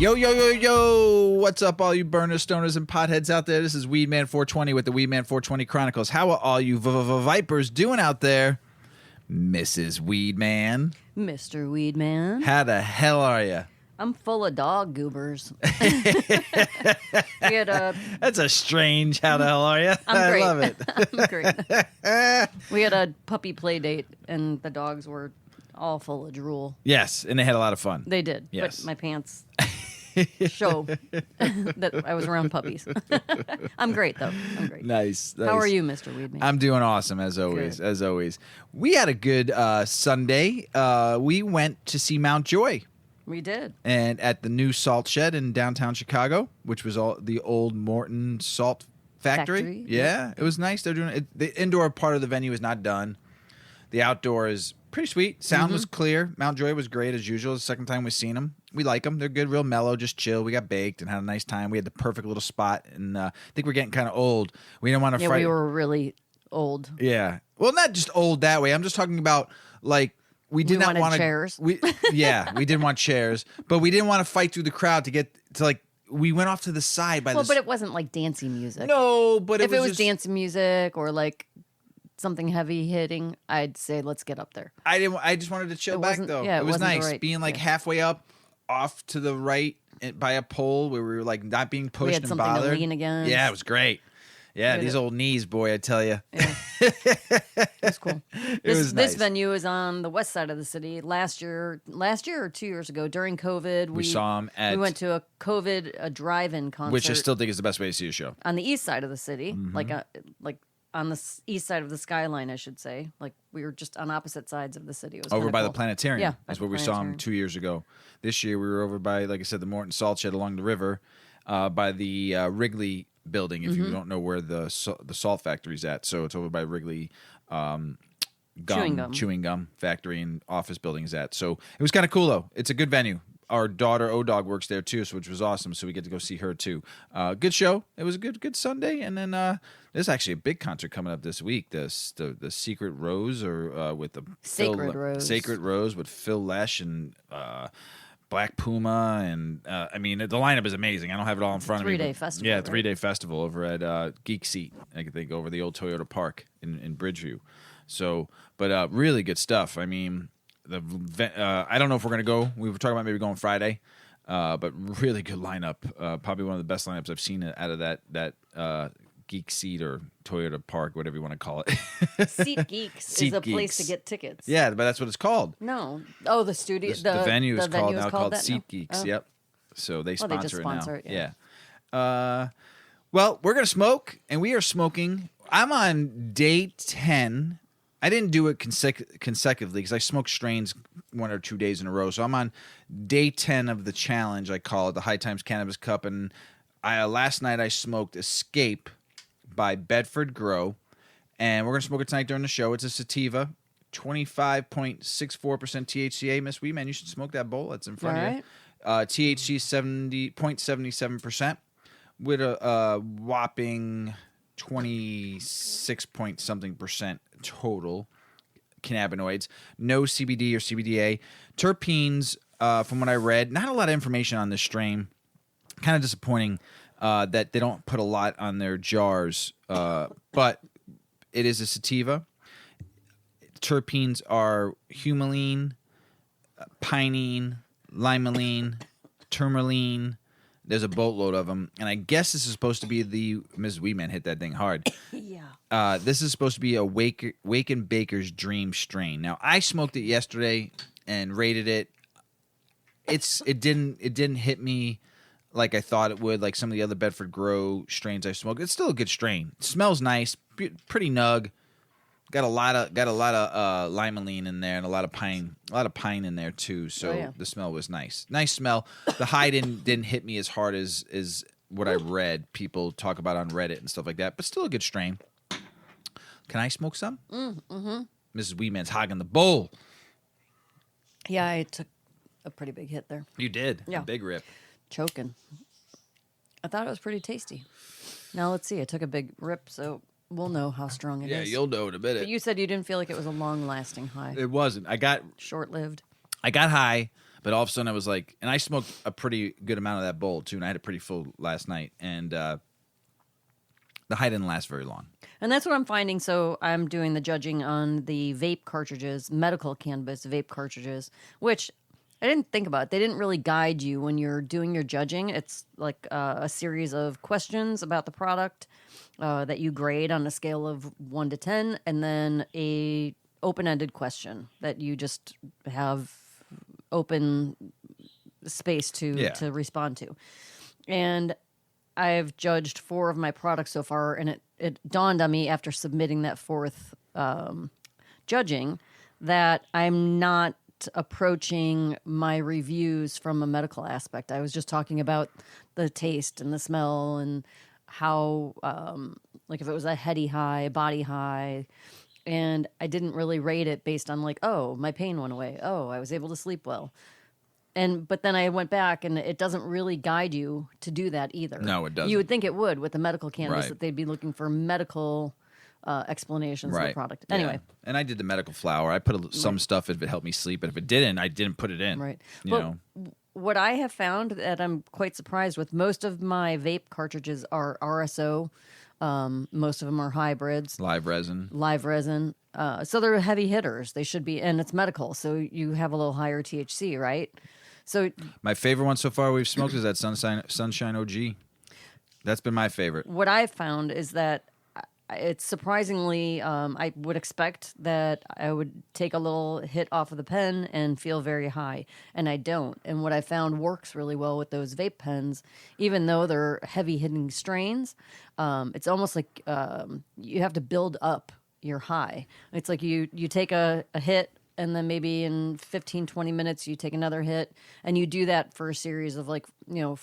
Yo, yo, yo, yo. What's up, all you burners, stoners, and potheads out there? This is Weedman 420 with the Weedman 420 Chronicles. How are all you vipers doing out there? Mrs. Weedman. Mr. Weedman. How the hell are you? I'm full of dog goobers. We had That's a strange how the hell are you? I'm great. I love it. I'm great. We had a puppy play date, and the dogs were all full of drool. Yes, and they had a lot of fun. They did, Yes. but my pants show that I was around puppies. I'm great, though. I'm great. Nice. How are you, Mr. Weedman? I'm doing awesome, as always. Good. As always. We had a good Sunday. We went to see Mount Joy. We did. And at the new salt shed in downtown Chicago, which was all the old Morton Salt Factory. Yeah, it was nice. They're doing it. The indoor part of the venue is not done. The outdoor is pretty sweet. Sound was clear. Mount Joy was great as usual. It's the second time we've seen them. We like them. They're good, real mellow, just chill. We got baked and had a nice time. We had the perfect little spot, and I think we're getting kind of old. We didn't want to fight. We were really old. Yeah. Well, not just old that way. I'm just talking about like. We did not want chairs. We didn't want chairs, but we didn't want to fight through the crowd to get to like. We went off to the side by. Well, but it wasn't like dancing music. No, but if it was just, dancing music or like something heavy hitting, I'd say let's get up there. I didn't. I just wanted to chill back though. Yeah, it was nice right, being like halfway up, off to the right by a pole where we were like not being pushed we had and something bothered. to lean against. Yeah, it was great. Yeah, these old knees, boy, I tell you. Yeah. That's cool. This venue is on the west side of the city. Last year or 2 years ago during COVID, we saw him at. We went to a drive-in concert, which I still think is the best way to see a show. On the east side of the city, like on the east side of the skyline, I should say. Like we were just on opposite sides of the city. It was over by cool. the planetarium. Yeah, that's where we saw him 2 years ago. This year we were over by, like I said, the Morton Salt Shed along the river, by the Wrigley building. If you don't know where the salt factory's at, so it's over by Wrigley chewing gum factory and office building is at. So it was kind of cool though. It's a good venue. Our daughter O-Dog works there too, which was awesome. So we get to go see her too. Good show. It was a good Sunday. And then there's actually a big concert coming up this week. The Secret Rose or with the Sacred Rose with Phil Lesh and Black Puma, and I mean the lineup is amazing. I don't have it all in front of me. 3-day festival. Yeah, right? 3-day festival over at Geek Seat. I think over the old Toyota Park in Bridgeview. So, but really good stuff. I mean, I don't know if we're gonna go. We were talking about maybe going Friday, but really good lineup. Probably one of the best lineups I've seen out of that Geek Seat or Toyota Park, whatever you want to call it. Seat Geeks is a place to get tickets. Yeah, but that's what it's called. No. Oh, the studio. The venue is called that? Seat Geeks. Oh. Yep. So they sponsor, they just sponsor it it. now. Yeah. Well, we're gonna smoke, and we are smoking. I'm on day 10. I didn't do it consecutively because I smoked strains 1 or 2 days in a row. So I'm on day 10 of the challenge. I call it the High Times Cannabis Cup, and last night I smoked Escape by Bedford Grow, and we're going to smoke it tonight during the show. It's a sativa, 25.64% THCA. Miss Weedman, you should smoke that bowl that's in front of you. THC 70.77% with a whopping 26 point something percent total cannabinoids. No CBD or CBDA. Terpenes, from what I read, not a lot of information on this strain. Kind of disappointing. That they don't put a lot on their jars, but it is a sativa. Terpenes are humulene, pinene, limonene, tourmaline. There's a boatload of them, and I guess this is supposed to be the Mrs. Weedman hit that thing hard. Yeah. This is supposed to be a Wake and Baker's Dream strain. Now I smoked it yesterday and rated it. It didn't hit me like I thought it would, like some of the other Bedford Grow strains I smoked. It's still a good strain. It smells nice, pretty nug. Got a lot of limonene in there and a lot of pine in there too. So the smell was nice. Nice smell. The high didn't hit me as hard as what I read people talk about on Reddit and stuff like that. But still a good strain. Can I smoke some? Mrs. Weedman's hogging the bowl. Yeah, I took a pretty big hit there. You did. Yeah. A big rip. Choking. I thought it was pretty tasty. Now let's see. I took a big rip, so we'll know how strong it is. Yeah, you'll know in a minute. But you said you didn't feel like it was a long-lasting high. It wasn't. I got short-lived. I got high, but all of a sudden I was like, and I smoked a pretty good amount of that bowl too, and I had it pretty full last night, and the high didn't last very long. And that's what I'm finding. So I'm doing the judging on the vape cartridges, medical cannabis vape cartridges, which I didn't think about. They didn't really guide you when you're doing your judging. It's like a series of questions about the product that you grade on a scale of 1 to 10, and then a open-ended question that you just have open space to respond to. And I've judged 4 of my products so far, and it dawned on me after submitting that 4th judging that I'm not approaching my reviews from a medical aspect. I was just talking about the taste and the smell and how, like if it was a heady high, body high, and I didn't really rate it based on like, oh, my pain went away. Oh, I was able to sleep well. But then I went back, and it doesn't really guide you to do that either. No, it doesn't. You would think it would with the medical cannabis, Right. that they'd be looking for medical explanations of the product. Yeah. Anyway. And I did the medical flower. I put some stuff if it helped me sleep, but if it didn't, I didn't put it in. Right. You know. What I have found that I'm quite surprised with, most of my vape cartridges are RSO. Most of them are hybrids. Live resin. So they're heavy hitters. They should be, and it's medical, so you have a little higher THC, right? So My favorite one so far we've smoked is that Sunshine OG. That's been my favorite. what I've found is that it's surprisingly, I would expect that I would take a little hit off of the pen and feel very high, and I don't. And what I found works really well with those vape pens, even though they're heavy-hitting strains, it's almost like you have to build up your high. It's like you take a hit, and then maybe in 15, 20 minutes you take another hit, and you do that for a series of 4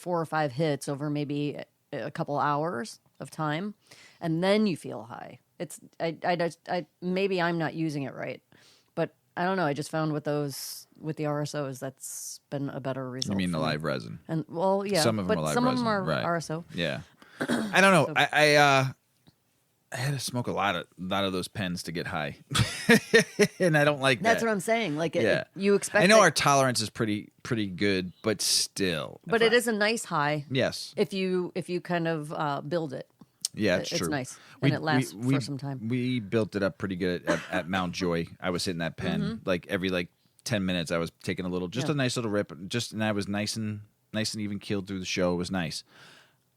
or 5 hits over maybe a couple hours of time, and then you feel high. It's I maybe I'm not using it right, but I don't know. I just found with the RSOs, that's been a better result. You mean the for me. live resin? And well, yeah, Some of them but are live some resin, of them are right. RSO. Yeah. I don't know. I had to smoke a lot of those pens to get high, and I don't like that. That's what I'm saying. Like, Yeah. you expect. I know that- our tolerance is pretty good, but still. but it is a nice high Yes. if you kind of build it. Yeah, it's It's true. nice, and it lasts for some time. We built it up pretty good at Mount Joy. I was hitting that pen like every 10 minutes. I was taking a little, just a nice little rip, and I was nice and even keeled through the show. It was nice.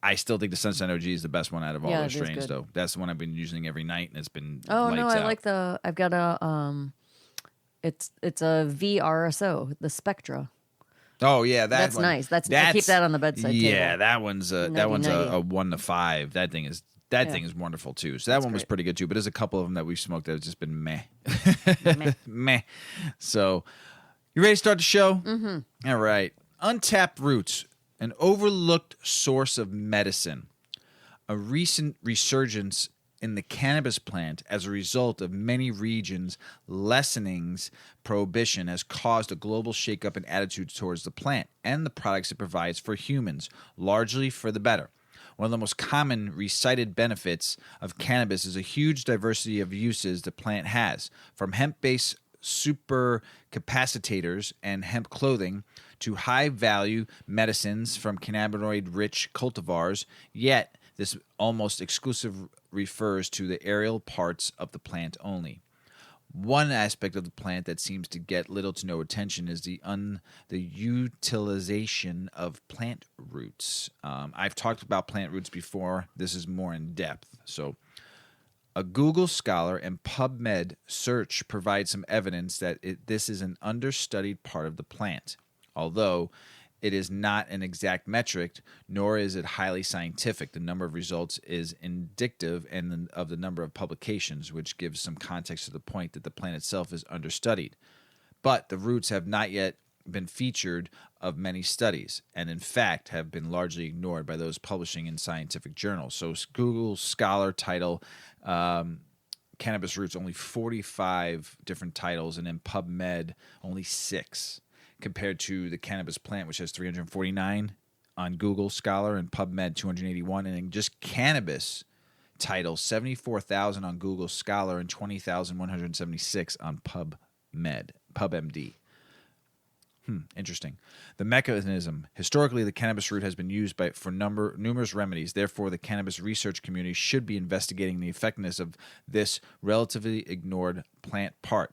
I still think the Sunshine OG is the best one out of all Yeah, those it is strains, good. though. That's the one I've been using every night, and it's been Oh no, lights I out. like I've got a it's a VRSO, the Spectra. Oh yeah, That's one. nice. I keep that on the bedside Yeah, table. that one's a Nighty-nighty. 1 to 5. That thing is wonderful too. So that one was great. pretty good too. But there's a couple of them that we've smoked that have just been meh, Meh. meh. So you ready to start the show? Mm-hmm. All right. Untapped roots, an overlooked source of medicine. A recent resurgence in the cannabis plant as a result of many regions' lessenings prohibition has caused a global shakeup in attitudes towards the plant and the products it provides for humans, largely for the better. One of the most common recited benefits of cannabis is a huge diversity of uses the plant has, from hemp-based supercapacitators and hemp clothing to high-value medicines from cannabinoid-rich cultivars, yet this almost exclusive refers to the aerial parts of the plant only. One aspect of the plant that seems to get little to no attention is the utilization of plant roots. I've talked about plant roots before. This is more in depth. So, a Google Scholar and PubMed search provides some evidence that this is an understudied part of the plant, although it is not an exact metric, nor is it highly scientific. The number of results is indicative of the number of publications, which gives some context to the point that the plant itself is understudied. But the roots have not yet been featured of many studies, and in fact have been largely ignored by those publishing in scientific journals. So Google Scholar title Cannabis Roots only 45 different titles, and in PubMed only 6. Compared to the cannabis plant, which has 349 on Google Scholar and PubMed 281, and in just cannabis titles 74,000 on Google Scholar and 20,176 on PubMed, PubMD. Interesting. The mechanism. Historically, the cannabis root has been used for numerous remedies. Therefore, the cannabis research community should be investigating the effectiveness of this relatively ignored plant part.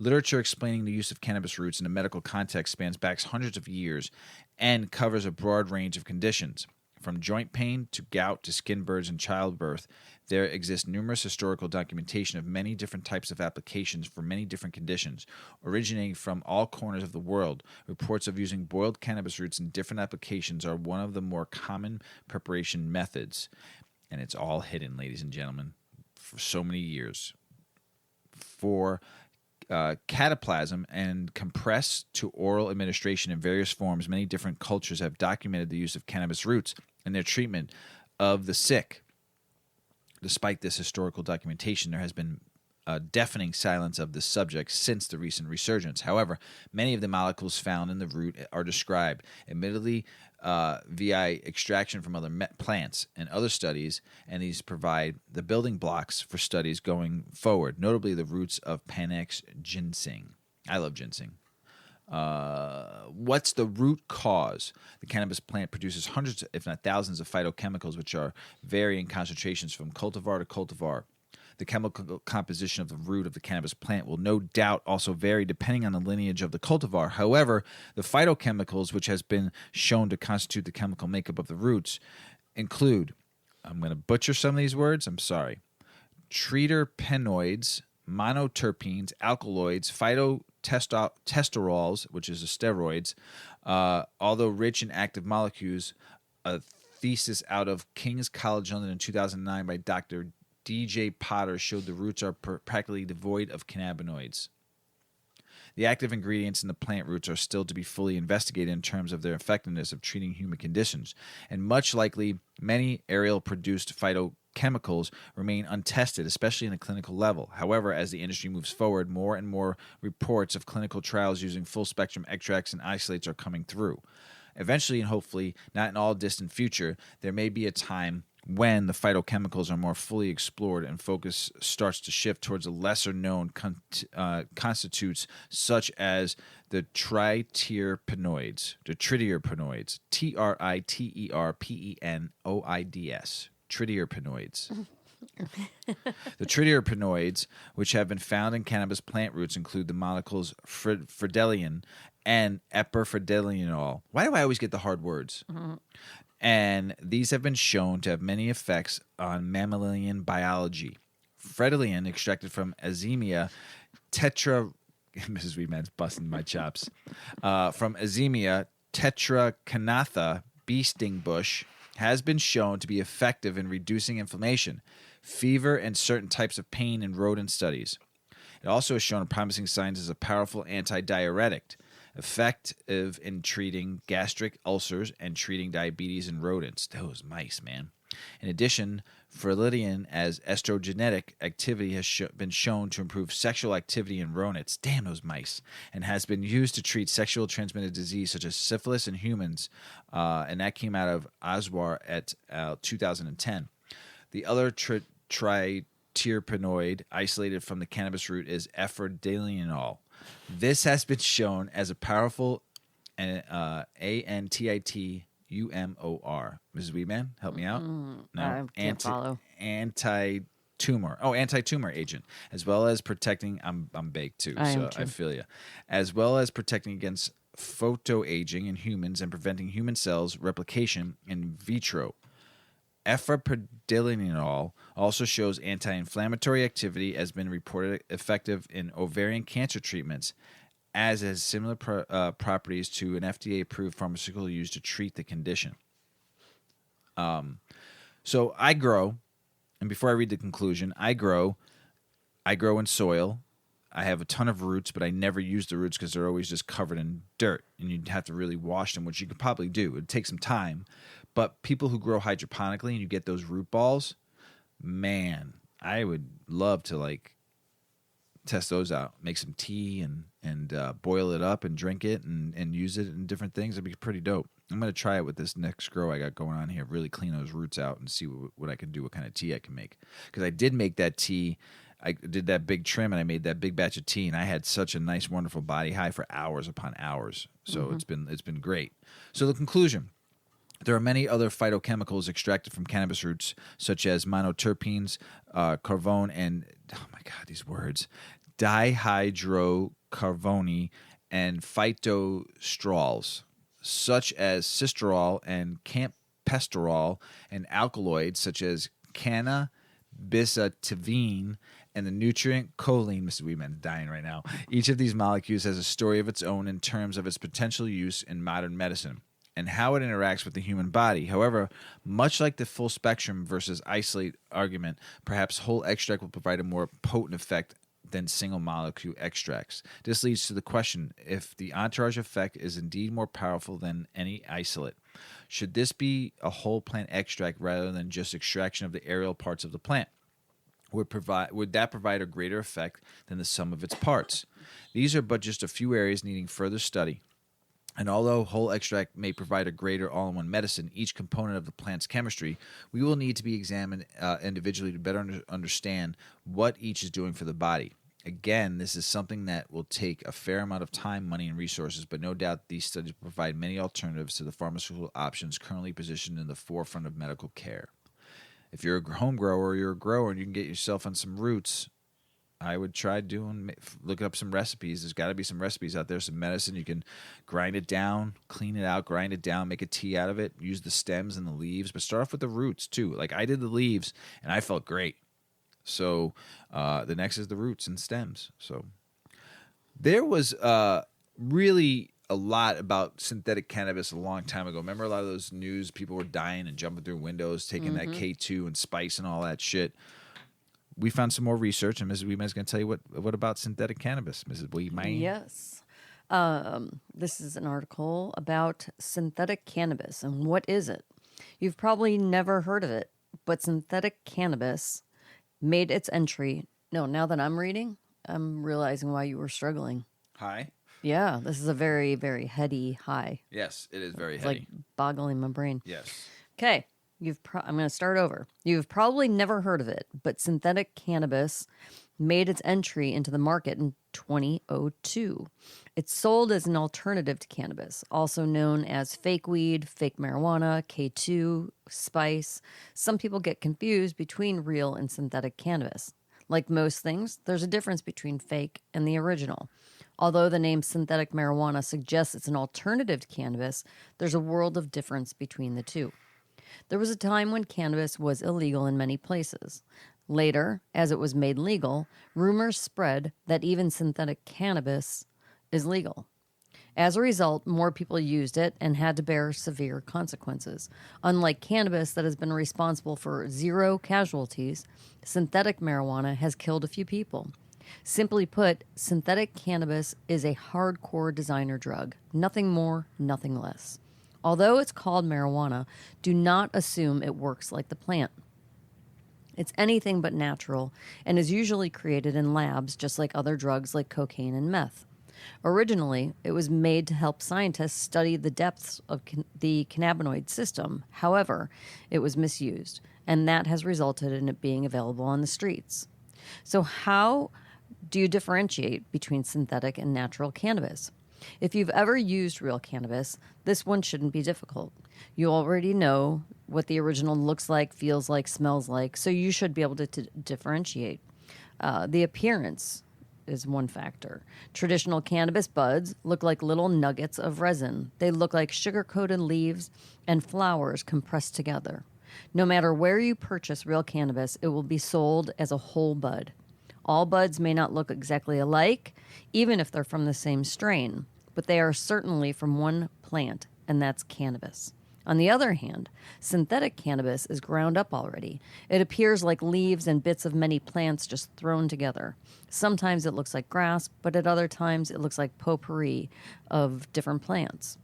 Literature explaining the use of cannabis roots in a medical context spans back hundreds of years and covers a broad range of conditions. From joint pain to gout to skin burns and childbirth, there exists numerous historical documentation of many different types of applications for many different conditions, originating from all corners of the world. Reports of using boiled cannabis roots in different applications are one of the more common preparation methods. And it's all hidden, ladies and gentlemen, for so many years. For cataplasm and compressed to oral administration in various forms, many different cultures have documented the use of cannabis roots in their treatment of the sick. Despite this historical documentation, there has been a deafening silence of this subject since the recent resurgence. However, many of the molecules found in the root are described, admittedly via extraction from other plants and other studies, and these provide the building blocks for studies going forward, notably the roots of Panax ginseng. I love ginseng. What's the root cause? The cannabis plant produces hundreds, if not thousands, of phytochemicals, which are varying concentrations from cultivar to cultivar. The chemical composition of the root of the cannabis plant will no doubt also vary depending on the lineage of the cultivar. However, the phytochemicals, which has been shown to constitute the chemical makeup of the roots, include, I'm going to butcher some of these words, I'm sorry, triterpenoids, monoterpenes, alkaloids, phytotestosterols, which is the steroids, although rich in active molecules. A thesis out of King's College London in 2009 by Dr. D.J. Potter showed the roots are practically devoid of cannabinoids. The active ingredients in the plant roots are still to be fully investigated in terms of their effectiveness of treating human conditions, and much likely many aerial-produced phytochemicals remain untested, especially in the clinical level. However, as the industry moves forward, more and more reports of clinical trials using full-spectrum extracts and isolates are coming through. Eventually, and hopefully not in all distant future, there may be a time when the phytochemicals are more fully explored and focus starts to shift towards a lesser-known constitutes, such as the triterpenoids, triterpenoids, triterpenoids. The triterpenoids, which have been found in cannabis plant roots, include the molecules fridelian and epifridelianol. Why do I always get the hard words? Mm-hmm. And these have been shown to have many effects on mammalian biology. Fridelian, extracted from Azemia Mrs. Weedman's busting my chops. From Azemia tetracanatha bee sting bush, has been shown to be effective in reducing inflammation, fever, and certain types of pain in rodent studies. It also has shown promising signs as a powerful antidiuretic, effective in treating gastric ulcers and treating diabetes in rodents. Those mice, man. In addition, fridelian as estrogenetic activity has been shown to improve sexual activity in rodents. Damn those mice. And has been used to treat sexual transmitted disease such as syphilis in humans. And that came out of Oswar et al. 2010. The other triterpenoid isolated from the cannabis root is epifridelianol. This has been shown as a powerful antitumor. Mrs. Weedman, help me out. No, I can't follow. Anti-tumor agent, as well as protecting. I'm baked too, so I feel you. As well as protecting against photoaging in humans and preventing human cells replication in vitro. Epifridelianol also shows anti-inflammatory activity, has been reported effective in ovarian cancer treatments, as has similar properties to an FDA-approved pharmaceutical used to treat the condition. So I grow, and before I read the conclusion, I grow in soil. I have a ton of roots, but I never use the roots because they're always just covered in dirt, and you'd have to really wash them, which you could probably do. It'd take some time. But people who grow hydroponically and you get those root balls, man, I would love to test those out, make some tea and boil it up and drink it and use it in different things. It'd be pretty dope. I'm going to try it with this next grow I got going on here, really clean those roots out and see what I can do, what kind of tea I can make. Because I did make that tea I did that big trim and I made that big batch of tea, and I had such a nice, wonderful body high for hours upon hours. So it's been great. So the conclusion. There are many other phytochemicals extracted from cannabis roots, such as monoterpenes, carvone, and, oh my God, these words, dihydrocarbone, and phytostrols, such as cisterol and campesterol, and alkaloids such as cannabisativine, and the nutrient choline. Mrs. Weedman dying right now. Each of these molecules has a story of its own in terms of its potential use in modern medicine and how it interacts with the human body. However, much like the full spectrum versus isolate argument, perhaps whole extract will provide a more potent effect than single molecule extracts. This leads to the question if the entourage effect is indeed more powerful than any isolate. Should this be a whole plant extract rather than just extraction of the aerial parts of the plant? Would that provide a greater effect than the sum of its parts? These are but just a few areas needing further study. And although whole extract may provide a greater all-in-one medicine, each component of the plant's chemistry, we will need to be examined individually to better understand what each is doing for the body. Again, this is something that will take a fair amount of time, money, and resources, but no doubt these studies provide many alternatives to the pharmaceutical options currently positioned in the forefront of medical care. If you're a home grower or you're a grower and you can get yourself on some roots, I would try looking up some recipes. There's got to be some recipes out there, some medicine. You can grind it down, clean it out, grind it down, make a tea out of it, use the stems and the leaves, but start off with the roots too. Like I did the leaves and I felt great. So the next is the roots and stems. So there was really a lot about synthetic cannabis a long time ago. Remember a lot of those news, people were dying and jumping through windows, taking that K2 and spice and all that shit. We found some more research, and Mrs. Weedman is going to tell you what about synthetic cannabis, Mrs. Weedman. Yes. This is an article about synthetic cannabis, and what is it? You've probably never heard of it, but synthetic cannabis made its entry. No, now that I'm reading, I'm realizing why you were struggling. Hi. Yeah, this is a very, very heady high. Yes, it is very It's heady. like boggling my brain. Yes. Okay. I'm going to start over. You've probably never heard of it, but synthetic cannabis made its entry into the market in 2002. It's sold as an alternative to cannabis, also known as fake weed, fake marijuana, K2, spice. Some people get confused between real and synthetic cannabis. Like most things, there's a difference between fake and the original. Although the name synthetic marijuana suggests it's an alternative to cannabis, there's a world of difference between the two. There was a time when cannabis was illegal in many places. Later, as it was made legal, rumors spread that even synthetic cannabis is legal. As a result, more people used it and had to bear severe consequences. Unlike cannabis that has been responsible for 0 casualties, synthetic marijuana has killed a few people. Simply put, synthetic cannabis is a hardcore designer drug. Nothing more, nothing less. Although it's called marijuana, do not assume it works like the plant. It's anything but natural and is usually created in labs just like other drugs like cocaine and meth. Originally, it was made to help scientists study the depths of the cannabinoid system. However, it was misused, and that has resulted in it being available on the streets. So how do you differentiate between synthetic and natural cannabis? If you've ever used real cannabis, this one shouldn't be difficult. You already know what the original looks like, feels like, smells like, so you should be able to differentiate. The appearance is one factor. Traditional cannabis buds look like little nuggets of resin. They look like sugar-coated leaves and flowers compressed together. No matter where you purchase real cannabis, it will be sold as a whole bud. All buds may not look exactly alike, even if they're from the same strain, but they are certainly from one plant, and that's cannabis. On the other hand, synthetic cannabis is ground up already. It appears like leaves and bits of many plants just thrown together. Sometimes it looks like grass, but at other times it looks like potpourri of different plants.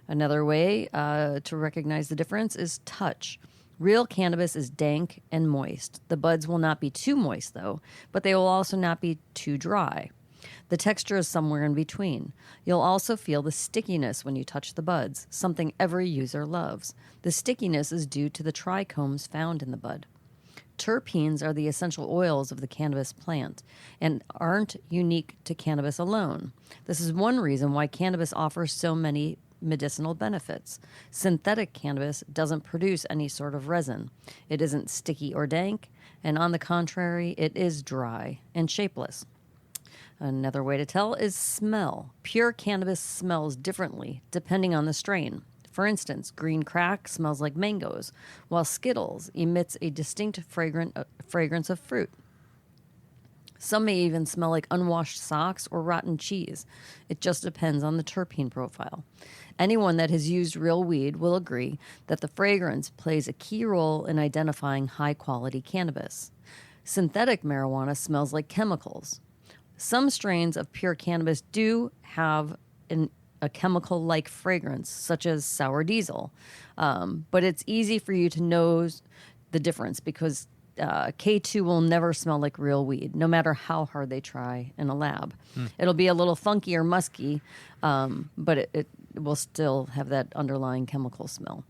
Another way to recognize the difference is touch. Real cannabis is dank and moist. The buds will not be too moist, though, but they will also not be too dry. The texture is somewhere in between. You'll also feel the stickiness when you touch the buds, something every user loves. The stickiness is due to the trichomes found in the bud. Terpenes are the essential oils of the cannabis plant and aren't unique to cannabis alone. This is one reason why cannabis offers so many medicinal benefits. Synthetic cannabis doesn't produce any sort of resin. It isn't sticky or dank, and on the contrary, it is dry and shapeless. Another way to tell is smell. Pure cannabis smells differently depending on the strain. For instance, green crack smells like mangoes, while Skittles emits a distinct fragrance of fruit. Some may even smell like unwashed socks or rotten cheese. It just depends on the terpene profile. Anyone that has used real weed will agree that the fragrance plays a key role in identifying high-quality cannabis. Synthetic marijuana smells like chemicals. Some strains of pure cannabis do have a chemical-like fragrance, such as sour diesel. But it's easy for you to know the difference because K2 will never smell like real weed, no matter how hard they try in a lab. It'll be a little funky or musky, but it will still have that underlying chemical smell.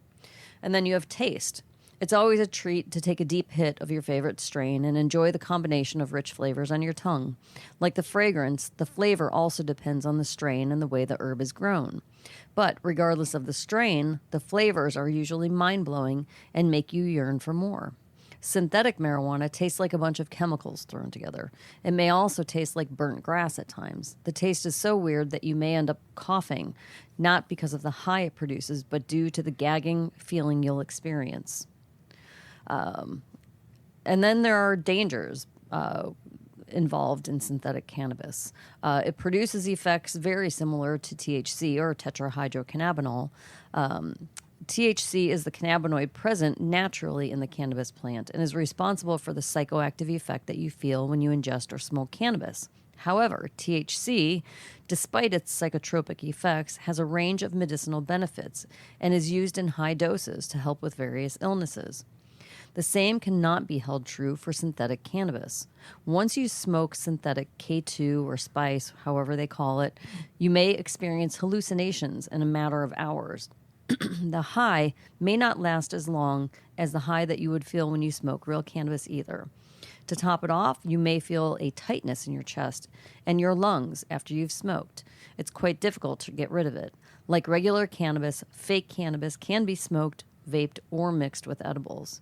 And then you have taste. It's always a treat to take a deep hit of your favorite strain and enjoy the combination of rich flavors on your tongue. Like the fragrance, the flavor also depends on the strain and the way the herb is grown. But regardless of the strain, the flavors are usually mind-blowing and make you yearn for more. Synthetic marijuana tastes like a bunch of chemicals thrown together. It may also taste like burnt grass at times. The taste is so weird that you may end up coughing, not because of the high it produces, but due to the gagging feeling you'll experience. And then there are dangers involved in synthetic cannabis. It produces effects very similar to THC or tetrahydrocannabinol. THC is the cannabinoid present naturally in the cannabis plant and is responsible for the psychoactive effect that you feel when you ingest or smoke cannabis. However, THC, despite its psychotropic effects, has a range of medicinal benefits and is used in high doses to help with various illnesses. The same cannot be held true for synthetic cannabis. Once you smoke synthetic K2 or spice, however they call it, you may experience hallucinations in a matter of hours. The high may not last as long as the high that you would feel when you smoke real cannabis either. To top it off, you may feel a tightness in your chest and your lungs after you've smoked. It's quite difficult to get rid of it. Like regular cannabis, fake cannabis can be smoked, vaped, or mixed with edibles.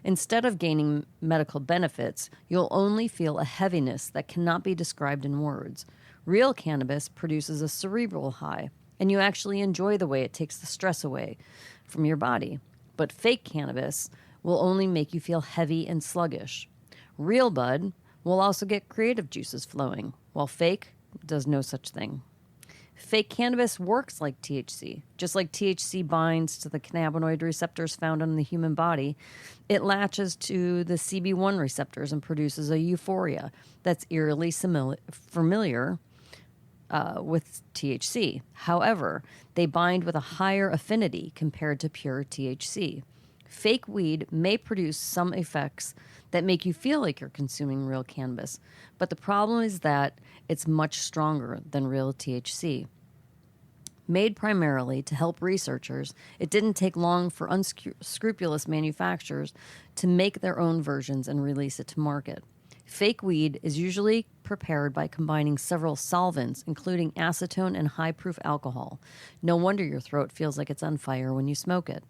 Instead of gaining medical benefits, you'll only feel a heaviness that cannot be described in words. Real cannabis produces a cerebral high, and you actually enjoy the way it takes the stress away from your body. But fake cannabis will only make you feel heavy and sluggish. Real bud will also get creative juices flowing, while fake does no such thing. Fake cannabis works like THC. Just like THC binds to the cannabinoid receptors found in the human body, it latches to the CB1 receptors and produces a euphoria that's eerily familiar with THC. However, they bind with a higher affinity compared to pure THC. Fake weed may produce some effects that make you feel like you're consuming real cannabis, but the problem is that it's much stronger than real THC. Made primarily to help researchers, it didn't take long for unscrupulous manufacturers to make their own versions and release it to market. Fake weed is usually prepared by combining several solvents, including acetone and high-proof alcohol. No wonder your throat feels like it's on fire when you smoke it.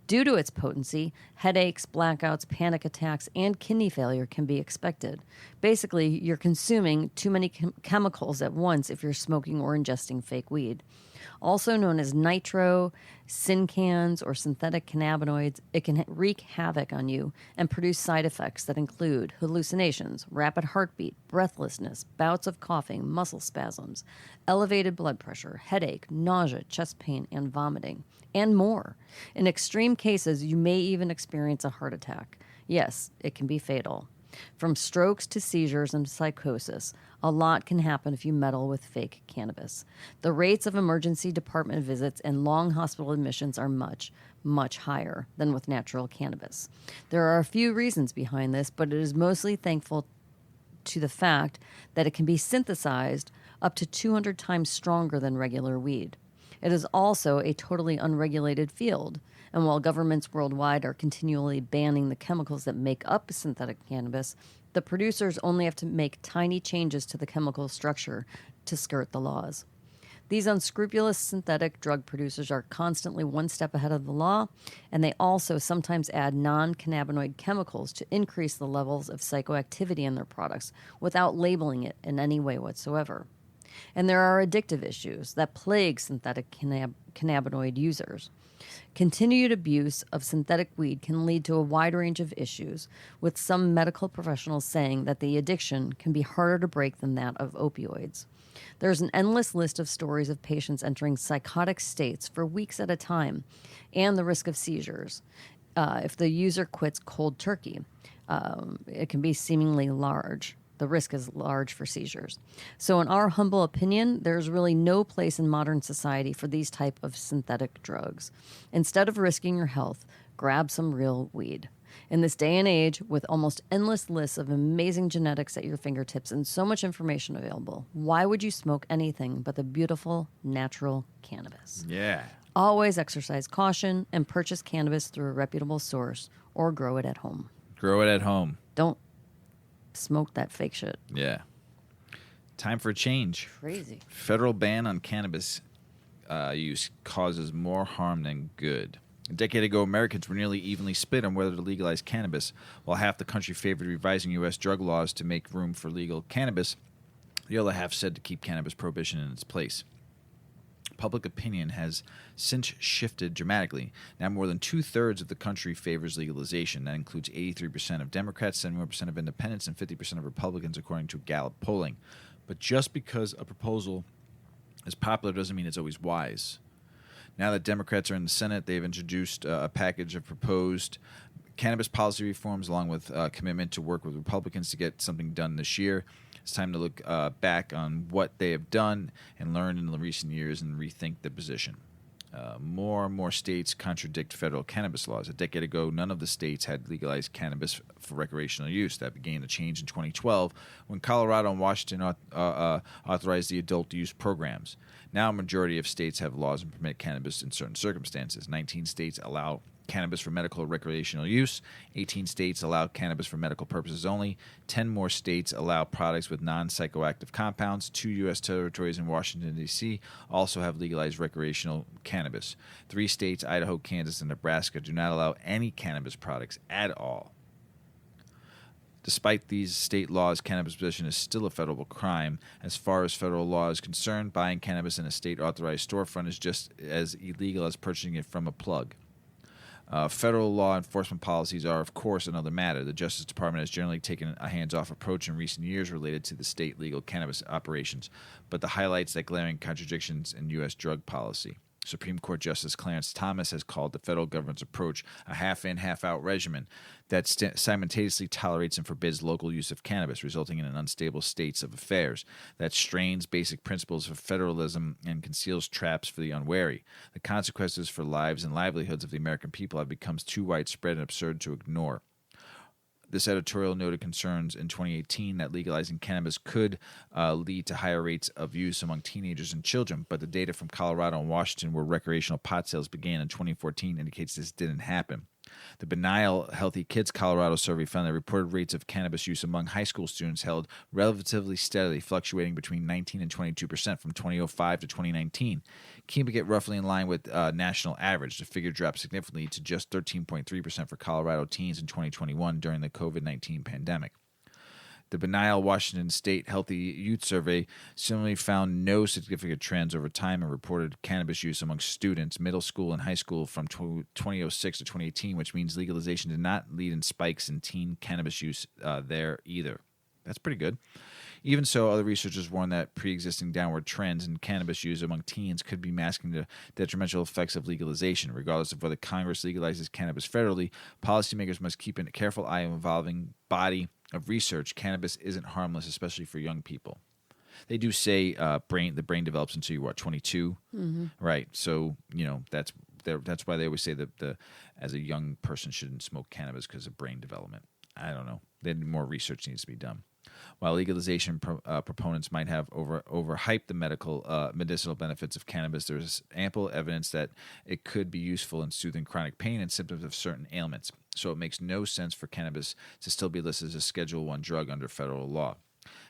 Due to its potency, headaches, blackouts, panic attacks, and kidney failure can be expected. Basically, you're consuming too many chemicals at once if you're smoking or ingesting fake weed. Also known as nitro, syncans, or synthetic cannabinoids, it can wreak havoc on you and produce side effects that include hallucinations, rapid heartbeat, breathlessness, bouts of coughing, muscle spasms, elevated blood pressure, headache, nausea, chest pain, and vomiting, and more. In extreme cases, you may even experience a heart attack. Yes, it can be fatal. From strokes to seizures and psychosis, a lot can happen if you meddle with fake cannabis. The rates of emergency department visits and long hospital admissions are much, much higher than with natural cannabis. There are a few reasons behind this, but it is mostly thankful to the fact that it can be synthesized up to 200 times stronger than regular weed. It is also a totally unregulated field. And while governments worldwide are continually banning the chemicals that make up synthetic cannabis, the producers only have to make tiny changes to the chemical structure to skirt the laws. These unscrupulous synthetic drug producers are constantly one step ahead of the law, and they also sometimes add non-cannabinoid chemicals to increase the levels of psychoactivity in their products without labeling it in any way whatsoever. And there are addictive issues that plague synthetic cannabinoid users. Continued abuse of synthetic weed can lead to a wide range of issues, with some medical professionals saying that the addiction can be harder to break than that of opioids. There's an endless list of stories of patients entering psychotic states for weeks at a time, and the risk of seizures. If the user quits cold turkey, it can be seemingly large. The risk is large for seizures. So in our humble opinion, there's really no place in modern society for these type of synthetic drugs. Instead of risking your health, grab some real weed. In this day and age, with almost endless lists of amazing genetics at your fingertips and so much information available, why would you smoke anything but the beautiful, natural cannabis? Yeah. Always exercise caution and purchase cannabis through a reputable source or grow it at home. Grow it at home. Don't smoke that fake shit. Yeah. Time for a change. Crazy. Federal ban on cannabis use causes more harm than good. A decade ago, Americans were nearly evenly split on whether to legalize cannabis. While half the country favored revising U.S. drug laws to make room for legal cannabis, the other half said to keep cannabis prohibition in its place. Public opinion has since shifted dramatically. Now more than two-thirds of the country favors legalization. That includes 83% of Democrats, 71% of independents, and 50% of Republicans, according to Gallup polling. But just because a proposal is popular doesn't mean it's always wise. Now that Democrats are in the Senate, they've introduced a package of proposed cannabis policy reforms along with a commitment to work with Republicans to get something done this year. It's time to look back on what they have done and learn in the recent years and rethink the position. More and more states contradict federal cannabis laws. A decade ago, none of the states had legalized cannabis for recreational use. That began to change in 2012 when Colorado and Washington authorized the adult use programs. Now a majority of states have laws that permit cannabis in certain circumstances. 19 states allow cannabis for medical or recreational use. 18 states allow cannabis for medical purposes only. 10 more states allow products with non-psychoactive compounds. 2 U.S. territories and Washington, D.C. also have legalized recreational cannabis. 3 states, Idaho, Kansas, and Nebraska, do not allow any cannabis products at all. Despite these state laws, cannabis possession is still a federal crime. As far as federal law is concerned, buying cannabis in a state-authorized storefront is just as illegal as purchasing it from a plug. Federal law enforcement policies are, of course, another matter. The Justice Department has generally taken a hands-off approach in recent years related to the state legal cannabis operations, but the highlights that glaring contradictions in U.S. drug policy. Supreme Court Justice Clarence Thomas has called the federal government's approach a half-in, half-out regimen that simultaneously tolerates and forbids local use of cannabis, resulting in an unstable state of affairs that strains basic principles of federalism and conceals traps for the unwary. The consequences for lives and livelihoods of the American people have become too widespread and absurd to ignore. This editorial noted concerns in 2018 that legalizing cannabis could lead to higher rates of use among teenagers and children, but the data from Colorado and Washington, where recreational pot sales began in 2014, indicates this didn't happen. The Benile Healthy Kids Colorado survey found that reported rates of cannabis use among high school students held relatively steadily, fluctuating between 19 and 22% from 2005 to 2019, keeping it roughly in line with national average. The figure dropped significantly to just 13.3% for Colorado teens in 2021 during the COVID-19 pandemic. The Benile Washington State Healthy Youth Survey similarly found no significant trends over time and reported cannabis use among students, middle school and high school from 2006 to 2018, which means legalization did not lead in spikes in teen cannabis use there either. That's pretty good. Even so, other researchers warn that pre-existing downward trends in cannabis use among teens could be masking the detrimental effects of legalization. Regardless of whether Congress legalizes cannabis federally, policymakers must keep a careful eye on evolving body of research. Cannabis isn't harmless, especially for young people. They do say the brain develops until you're 22, right? So that's why they always say that as a young person shouldn't smoke cannabis because of brain development. I don't know. Then more research needs to be done. While legalization proponents might have overhyped the medicinal benefits of cannabis, there is ample evidence that it could be useful in soothing chronic pain and symptoms of certain ailments. So it makes no sense for cannabis to still be listed as a Schedule I drug under federal law.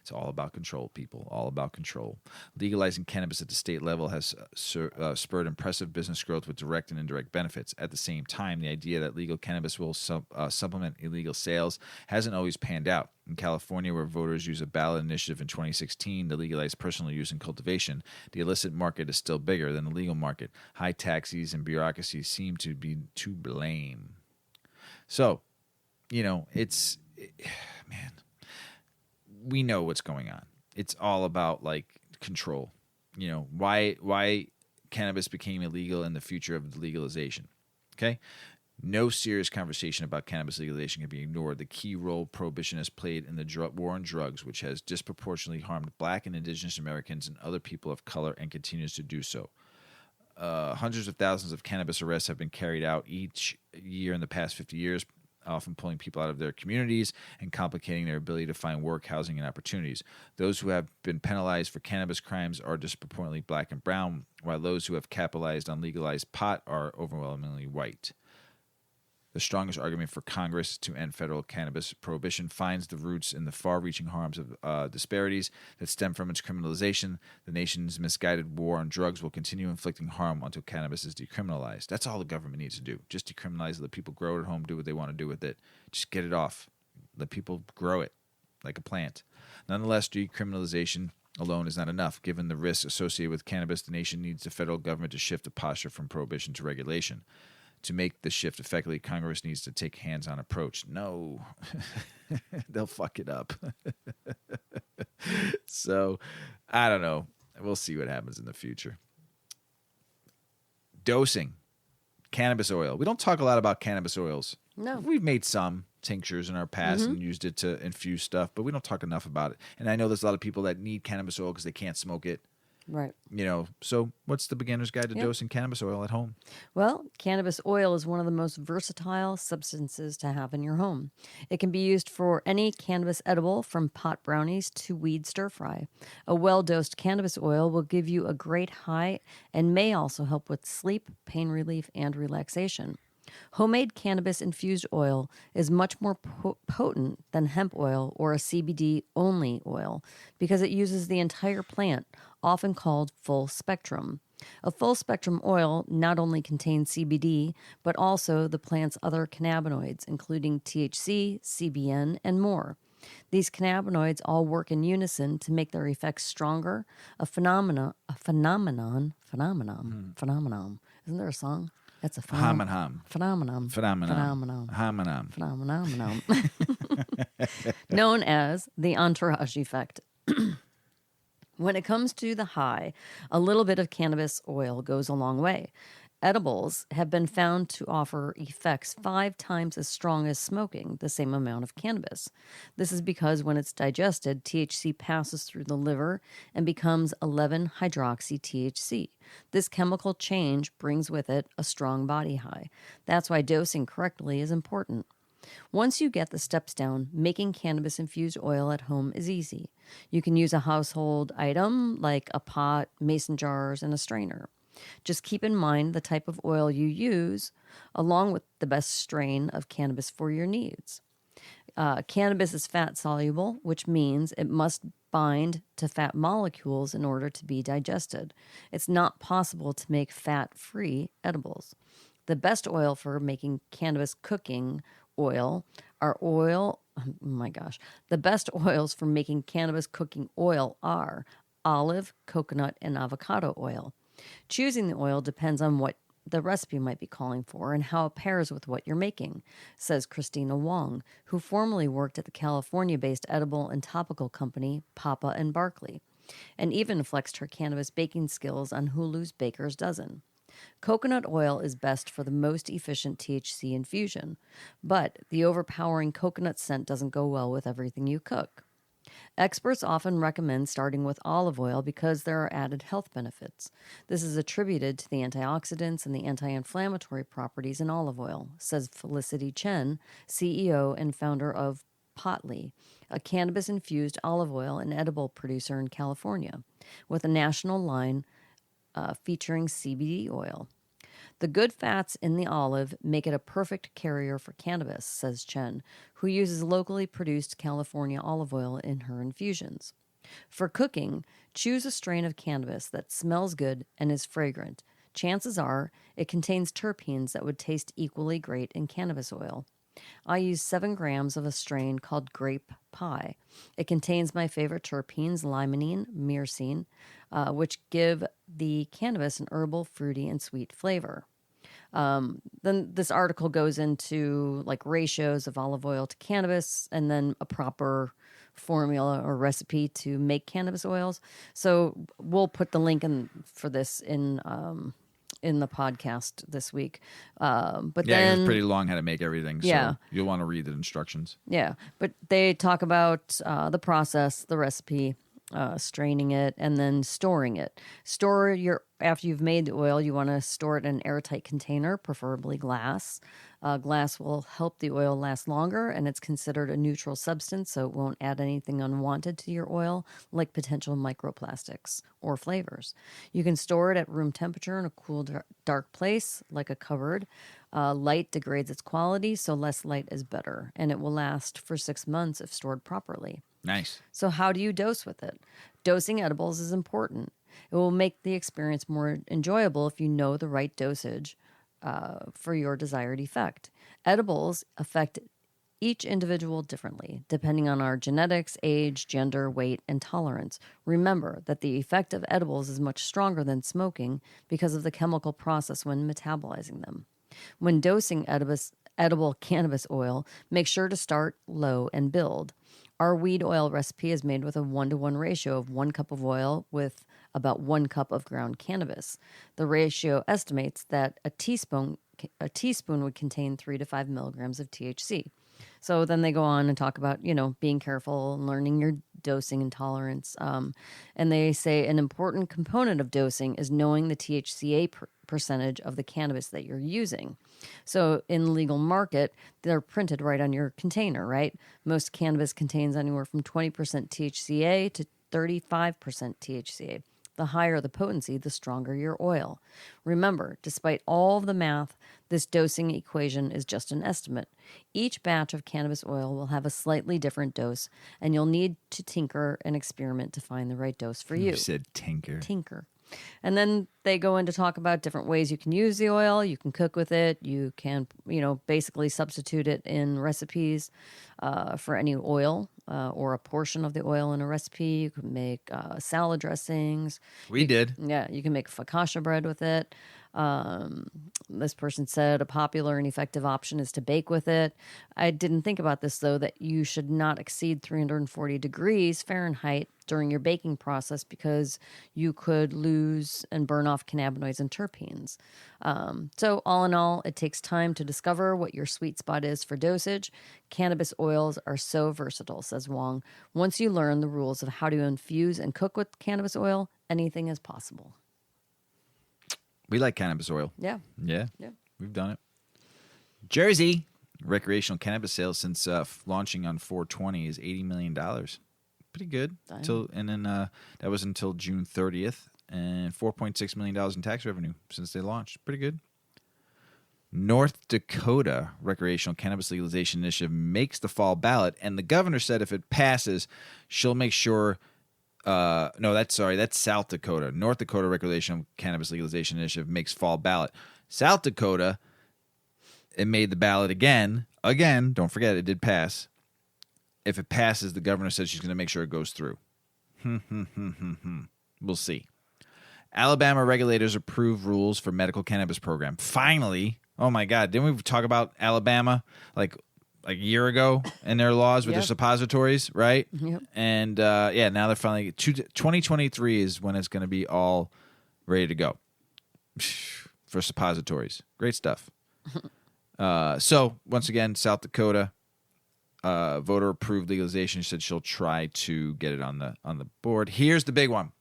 It's all about control, people. All about control. Legalizing cannabis at the state level has spurred impressive business growth with direct and indirect benefits. At the same time, the idea that legal cannabis will supplement illegal sales hasn't always panned out. In California, where voters used a ballot initiative in 2016 to legalize personal use and cultivation, the illicit market is still bigger than the legal market. High taxes and bureaucracy seem to be to blame. So, man, we know what's going on. It's all about control. Why cannabis became illegal and the future of the legalization. Okay? No serious conversation about cannabis legalization can be ignored. The key role prohibition has played in the war on drugs, which has disproportionately harmed Black and Indigenous Americans and other people of color and continues to do so. Hundreds of thousands of cannabis arrests have been carried out each year in the past 50 years, often pulling people out of their communities and complicating their ability to find work, housing, and opportunities. Those who have been penalized for cannabis crimes are disproportionately Black and brown, while those who have capitalized on legalized pot are overwhelmingly white. The strongest argument for Congress to end federal cannabis prohibition finds the roots in the far-reaching harms of disparities that stem from its criminalization. The nation's misguided war on drugs will continue inflicting harm until cannabis is decriminalized. That's all the government needs to do. Just decriminalize it. Let people grow it at home, do what they want to do with it. Just get it off. Let people grow it like a plant. Nonetheless, decriminalization alone is not enough. Given the risks associated with cannabis, the nation needs the federal government to shift the posture from prohibition to regulation. To make the shift effectively, Congress needs to take a hands-on approach. No, they'll fuck it up. So, I don't know. We'll see what happens in the future. Dosing. Cannabis oil. We don't talk a lot about cannabis oils. No. We've made some tinctures in our past and used it to infuse stuff, but we don't talk enough about it. And I know there's a lot of people that need cannabis oil because they can't smoke it. Right. So what's the beginner's guide to dosing cannabis oil at home? Well, cannabis oil is one of the most versatile substances to have in your home. It can be used for any cannabis edible, from pot brownies to weed stir fry. A well-dosed cannabis oil will give you a great high and may also help with sleep, pain relief, and relaxation. Homemade cannabis-infused oil is much more potent than hemp oil or a CBD-only oil because it uses the entire plant, often called full spectrum. A full spectrum oil not only contains CBD, but also the plant's other cannabinoids, including THC, CBN, and more. These cannabinoids all work in unison to make their effects stronger, a phenomenon. Isn't there a song? That's a phenomenon. Known as the entourage effect. When it comes to the high, a little bit of cannabis oil goes a long way. Edibles have been found to offer effects 5 times as strong as smoking the same amount of cannabis. This is because when it's digested, THC passes through the liver and becomes 11-hydroxy-THC. This chemical change brings with it a strong body high. That's why dosing correctly is important. Once you get the steps down, making cannabis-infused oil at home is easy. You can use a household item like a pot, mason jars, and a strainer. Just keep in mind the type of oil you use, along with the best strain of cannabis for your needs. Cannabis is fat soluble, which means it must bind to fat molecules in order to be digested. It's not possible to make fat-free edibles. The best oil for making cannabis cooking oil are the best oils for making cannabis cooking oil are olive, coconut, and avocado oil. Choosing the oil depends on what the recipe might be calling for and how it pairs with what you're making, says Christina Wong, who formerly worked at the California-based edible and topical company Papa and Barkley, and even flexed her cannabis baking skills on Hulu's Baker's Dozen. Coconut oil is best for the most efficient THC infusion, but the overpowering coconut scent doesn't go well with everything you cook. Experts often recommend starting with olive oil because there are added health benefits. This is attributed to the antioxidants and the anti-inflammatory properties in olive oil, says Felicity Chen, CEO and founder of Potly, a cannabis-infused olive oil and edible producer in California, with a national line featuring CBD oil. The good fats in the olive make it a perfect carrier for cannabis, says Chen, who uses locally produced California olive oil in her infusions. For cooking, choose a strain of cannabis that smells good and is fragrant. Chances are it contains terpenes that would taste equally great in cannabis oil. I use 7 grams of a strain called Grape Pie. It contains my favorite terpenes, limonene, myrcene, which give the cannabis an herbal, fruity, and sweet flavor. Then this article goes into like ratios of olive oil to cannabis and then a proper formula or recipe to make cannabis oils. So we'll put the link for this in the podcast this week. But Yeah, 'cause then it's pretty long how to make everything. So Yeah. you'll want to read the instructions. yeah, but they talk about the process, the recipe, straining it, and then storing it. After you've made the oil, you want to store it in an airtight container, preferably glass. Glass will help the oil last longer, and it's considered a neutral substance, so it won't add anything unwanted to your oil, like potential microplastics or flavors. You can store it at room temperature in a cool, dark place, like a cupboard. Light degrades its quality, so less light is better, and it will last for 6 months if stored properly. Nice. So how do you dose with it? Dosing edibles is important. It will make the experience more enjoyable if you know the right dosage for your desired effect. Edibles affect each individual differently, depending on our genetics, age, gender, weight, and tolerance. Remember that the effect of edibles is much stronger than smoking because of the chemical process when metabolizing them. When dosing edible cannabis oil, make sure to start low and build. Our weed oil recipe is made with a 1-to-1 ratio of 1 cup of oil with about 1 cup of ground cannabis. The ratio estimates that a teaspoon would contain 3 to 5 milligrams of THC. So then they go on and talk about, being careful and learning your dosing and tolerance. And they say an important component of dosing is knowing the THCA percentage of the cannabis that you're using. So in the legal market, they're printed right on your container, right? Most cannabis contains anywhere from 20% THCA to 35% THCA. The higher the potency, the stronger your oil. Remember, despite all of the math, this dosing equation is just an estimate. Each batch of cannabis oil will have a slightly different dose, and you'll need to tinker and experiment to find the right dose for you. You said tinker. Tinker. And then they go in to talk about different ways you can use the oil. You can cook with it. You can, basically substitute it in recipes for any oil or a portion of the oil in a recipe. You can make salad dressings. We did. Yeah, you can make focaccia bread with it. This person said a popular and effective option is to bake with it. I didn't think about this, though, that you should not exceed 340 degrees Fahrenheit during your baking process because you could lose and burn off cannabinoids and terpenes. So all in all, it takes time to discover what your sweet spot is for dosage. Cannabis oils are so versatile, says Wong. Once you learn the rules of how to infuse and cook with cannabis oil, anything is possible. We like cannabis oil. Yeah. Yeah. We've done it. Jersey recreational cannabis sales since launching on 4/20 is $80 million. Pretty good. That was until June 30th, and $4.6 million in tax revenue since they launched. Pretty good. North Dakota recreational cannabis legalization initiative makes the fall ballot, and the governor said if it passes, she'll make sure. That's South Dakota. North Dakota recreational cannabis legalization initiative makes fall ballot. South Dakota, it made the ballot again. Again, don't forget it did pass. If it passes, the governor says she's going to make sure it goes through. We'll see. Alabama regulators approve rules for medical cannabis program. Finally. Oh my God. Didn't we talk about Alabama like a year ago in their laws with their suppositories, right? Yep. And now they're finally 2023 is when it's going to be all ready to go for suppositories. Great stuff. So once again, South Dakota voter approved legalization. She said she'll try to get it on the board. Here's the big one.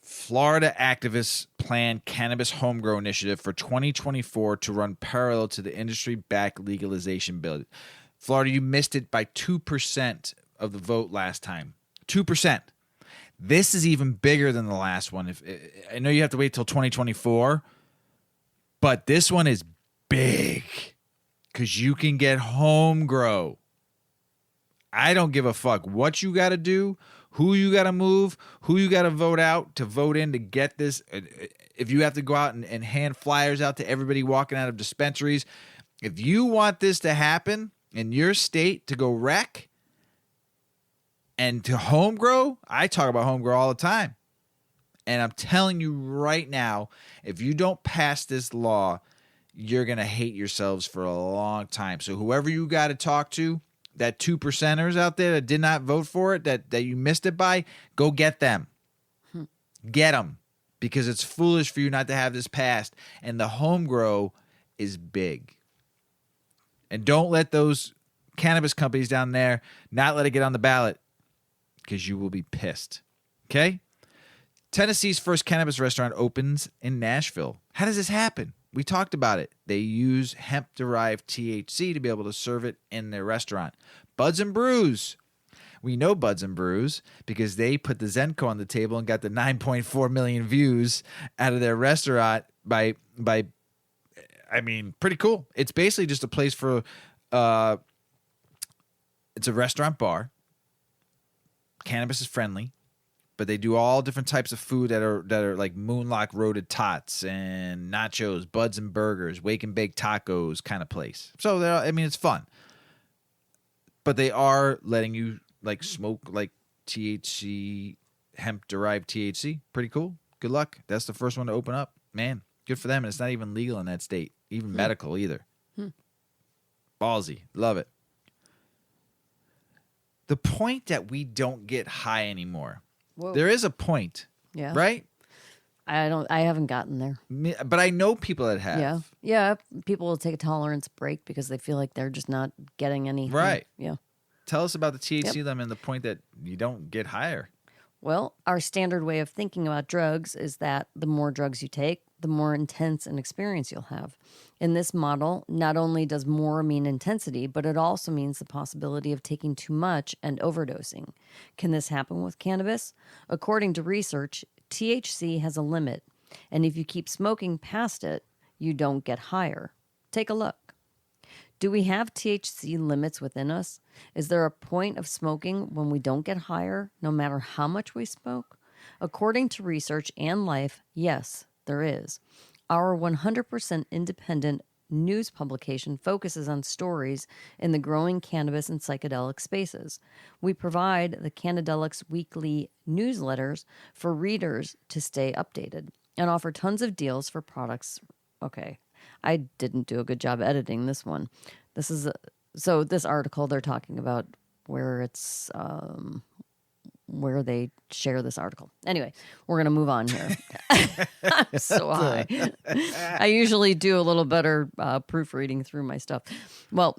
Florida activists plan cannabis homegrow initiative for 2024 to run parallel to the industry-backed legalization bill. Florida, you missed it by 2%. of the vote last time. 2%. This is even bigger than the last one. If I know you have to wait till 2024, but this one is big because you can get home grow. I don't give a fuck what you got to do, who you got to move, who you got to vote out to vote in to get this. If you have to go out and hand flyers out to everybody walking out of dispensaries, if you want this to happen in your state to go wreck and to home grow, I talk about home grow all the time. And I'm telling you right now, if you don't pass this law, you're going to hate yourselves for a long time. So whoever you got to talk to, that 2%ers out there that did not vote for it, that you missed it by, go get them. Get them. Because it's foolish for you not to have this passed. And the home grow is big. And don't let those cannabis companies down there not let it get on the ballot, because you will be pissed. Okay? Tennessee's first cannabis restaurant opens in Nashville. How does this happen? We talked about it. They use hemp-derived THC to be able to serve it in their restaurant. Buds and Brews. We know Buds and Brews because they put the Zenko on the table and got the 9.4 million views out of their restaurant by I mean, pretty cool. It's basically just a place for it's a restaurant bar. Cannabis is friendly. But they do all different types of food that are like moonlock roasted tots and nachos, buds and burgers, wake and bake tacos kind of place. So it's fun. But they are letting you like smoke like THC, hemp derived THC. Pretty cool. Good luck. That's the first one to open up. Man, good for them. And it's not even legal in that state, even medical either. Ballsy. Love it. The point that we don't get high anymore. Whoa. There is a point, right? I haven't gotten there. But I know people that have. Yeah. People will take a tolerance break because they feel like they're just not getting anything. Right. Yeah. Tell us about the THC limit and the point that you don't get higher. Well, our standard way of thinking about drugs is that the more drugs you take, the more intense an experience you'll have. In this model, not only does more mean intensity, but it also means the possibility of taking too much and overdosing. Can this happen with cannabis? According to research, THC has a limit, and if you keep smoking past it, you don't get higher. Take a look. Do we have THC limits within us? Is there a point of smoking when we don't get higher, no matter how much we smoke? According to research and life, yes, there is. Our 100% independent news publication focuses on stories in the growing cannabis and psychedelic spaces. We provide the Cannadelics weekly newsletters for readers to stay updated and offer tons of deals for products. Okay, I didn't do a good job editing this one. This article they're talking about where it's where they share this article. Anyway, we're going to move on here. I'm so high. I usually do a little better proofreading through my stuff. Well,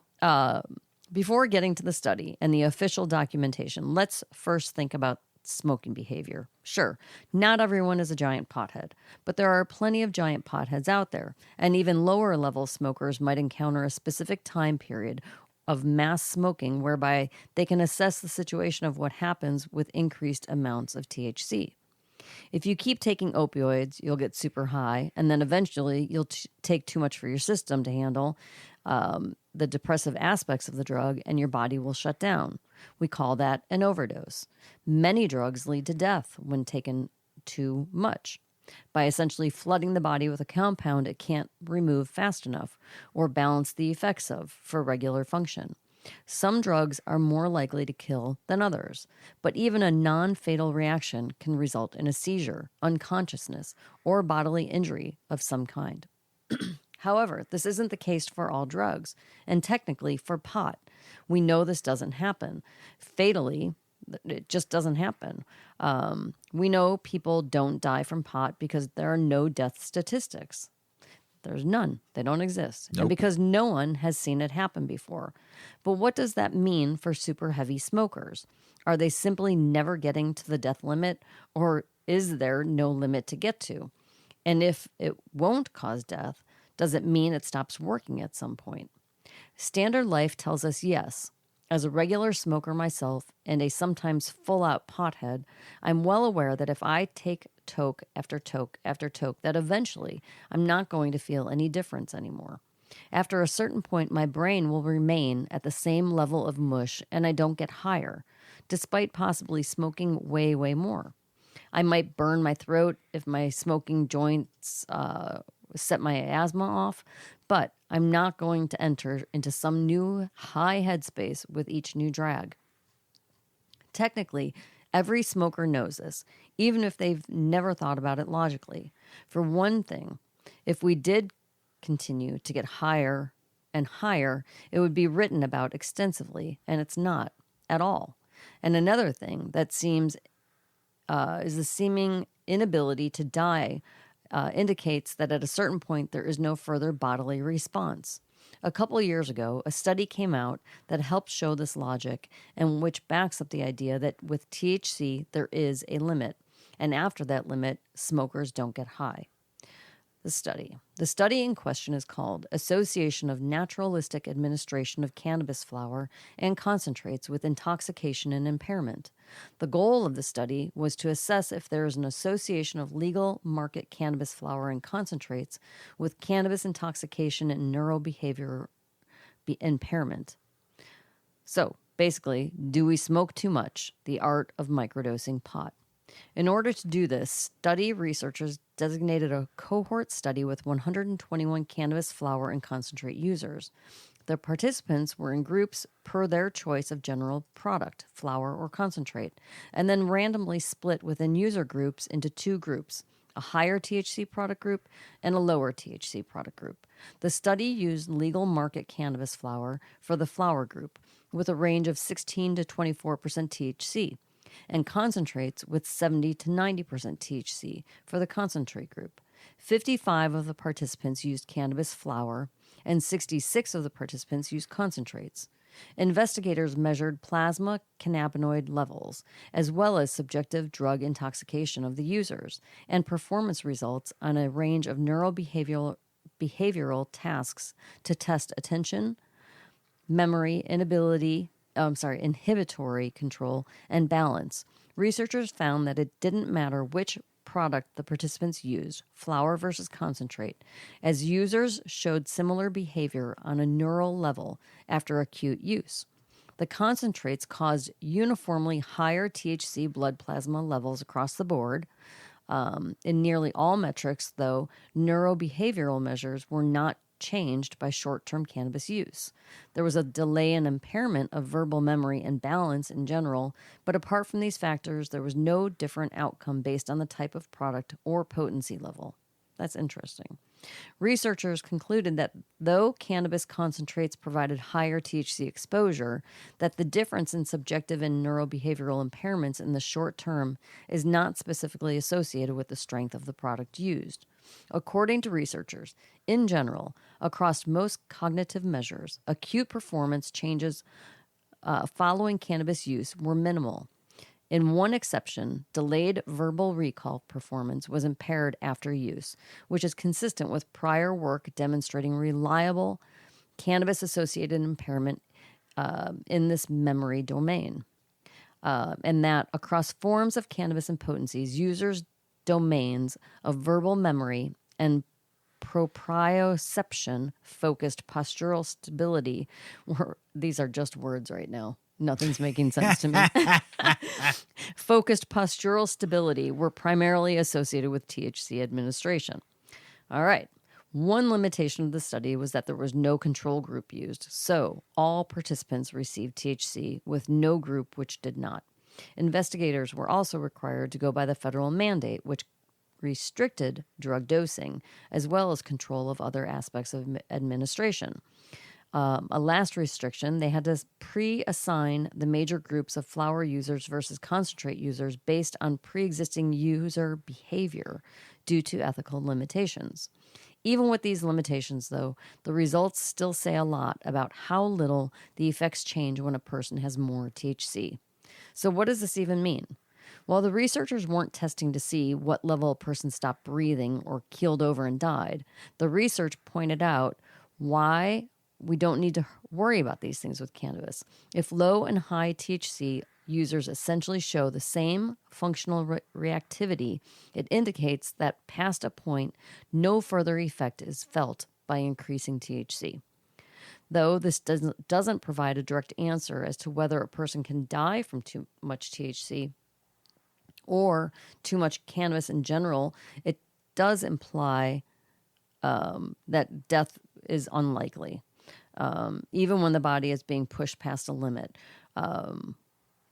before getting to the study and the official documentation, let's first think about smoking behavior. Sure, not everyone is a giant pothead, but there are plenty of giant potheads out there, and even lower level smokers might encounter a specific time period of mass smoking whereby they can assess the situation of what happens with increased amounts of THC. If you keep taking opioids, you'll get super high, and then eventually you'll take too much for your system to handle the depressive aspects of the drug, and your body will shut down. We call that an overdose. Many drugs lead to death when taken too much, by essentially flooding the body with a compound it can't remove fast enough or balance the effects of for regular function. Some drugs are more likely to kill than others, but even a non-fatal reaction can result in a seizure, unconsciousness, or bodily injury of some kind. However, this isn't the case for all drugs, and technically for pot. We know this doesn't happen. Fatally, it just doesn't happen. We know people don't die from pot because there are no death statistics. There's none. They don't exist. Nope. And because no one has seen it happen before. But what does that mean for super heavy smokers? Are they simply never getting to the death limit, or is there no limit to get to? And if it won't cause death, does it mean it stops working at some point? Standard Life tells us yes. As a regular smoker myself and a sometimes full-out pothead, I'm well aware that if I take toke after toke after toke, that eventually I'm not going to feel any difference anymore. After a certain point, my brain will remain at the same level of mush and I don't get higher, despite possibly smoking way, way more. I might burn my throat if my smoking joints set my asthma off, but I'm not going to enter into some new high headspace with each new drag. Technically, every smoker knows this, even if they've never thought about it logically. For one thing, if we did continue to get higher and higher, it would be written about extensively, and it's not at all. And another thing that seems is the seeming inability to die indicates that at a certain point there is no further bodily response. A couple of years ago, a study came out that helped show this logic and which backs up the idea that with THC there is a limit, and after that limit, smokers don't get high. The study in question is called Association of Naturalistic Administration of Cannabis Flower and Concentrates with Intoxication and Impairment. The goal of the study was to assess if there is an association of legal market cannabis flower and concentrates with cannabis intoxication and neurobehavior impairment. So, basically, do we smoke too much? The art of microdosing pot. In order to do this, study researchers designated a cohort study with 121 cannabis flower and concentrate users. The participants were in groups per their choice of general product, flower or concentrate, and then randomly split within user groups into two groups, a higher THC product group and a lower THC product group. The study used legal market cannabis flower for the flower group, with a range of 16 to 24% THC, and concentrates with 70 to 90% THC for the concentrate group. 55 of the participants used cannabis flower, and 66 of the participants used concentrates. Investigators measured plasma cannabinoid levels, as well as subjective drug intoxication of the users, and performance results on a range of neurobehavioral tasks to test attention, memory, inhibitory control, and balance. Researchers found that it didn't matter which product the participants used, flower versus concentrate, as users showed similar behavior on a neural level after acute use. The concentrates caused uniformly higher THC blood plasma levels across the board. In nearly all metrics, though, neurobehavioral measures were not changed by short-term cannabis use. There was a delay in impairment of verbal memory and balance in general, but apart from these factors, there was no different outcome based on the type of product or potency level. That's interesting. Researchers concluded that though cannabis concentrates provided higher THC exposure, that the difference in subjective and neurobehavioral impairments in the short term is not specifically associated with the strength of the product used. According to researchers, in general, across most cognitive measures, acute performance changes following cannabis use were minimal. In one exception, delayed verbal recall performance was impaired after use, which is consistent with prior work demonstrating reliable cannabis-associated impairment in this memory domain. And that across forms of cannabis and potencies, users' domains of verbal memory and proprioception, focused postural stability, these are just words right now. Nothing's making sense to me. Focused postural stability were primarily associated with THC administration. All right. One limitation of the study was that there was no control group used, so all participants received THC with no group which did not. Investigators were also required to go by the federal mandate, which restricted drug dosing, as well as control of other aspects of administration. A last restriction, they had to pre-assign the major groups of flower users versus concentrate users based on pre-existing user behavior due to ethical limitations. Even with these limitations, though, the results still say a lot about how little the effects change when a person has more THC. So what does this even mean? While the researchers weren't testing to see what level a person stopped breathing or keeled over and died, the research pointed out why we don't need to worry about these things with cannabis. If low and high THC users essentially show the same functional reactivity, it indicates that past a point, no further effect is felt by increasing THC. Though this doesn't provide a direct answer as to whether a person can die from too much THC or too much cannabis in general, it does imply that death is unlikely, even when the body is being pushed past a limit.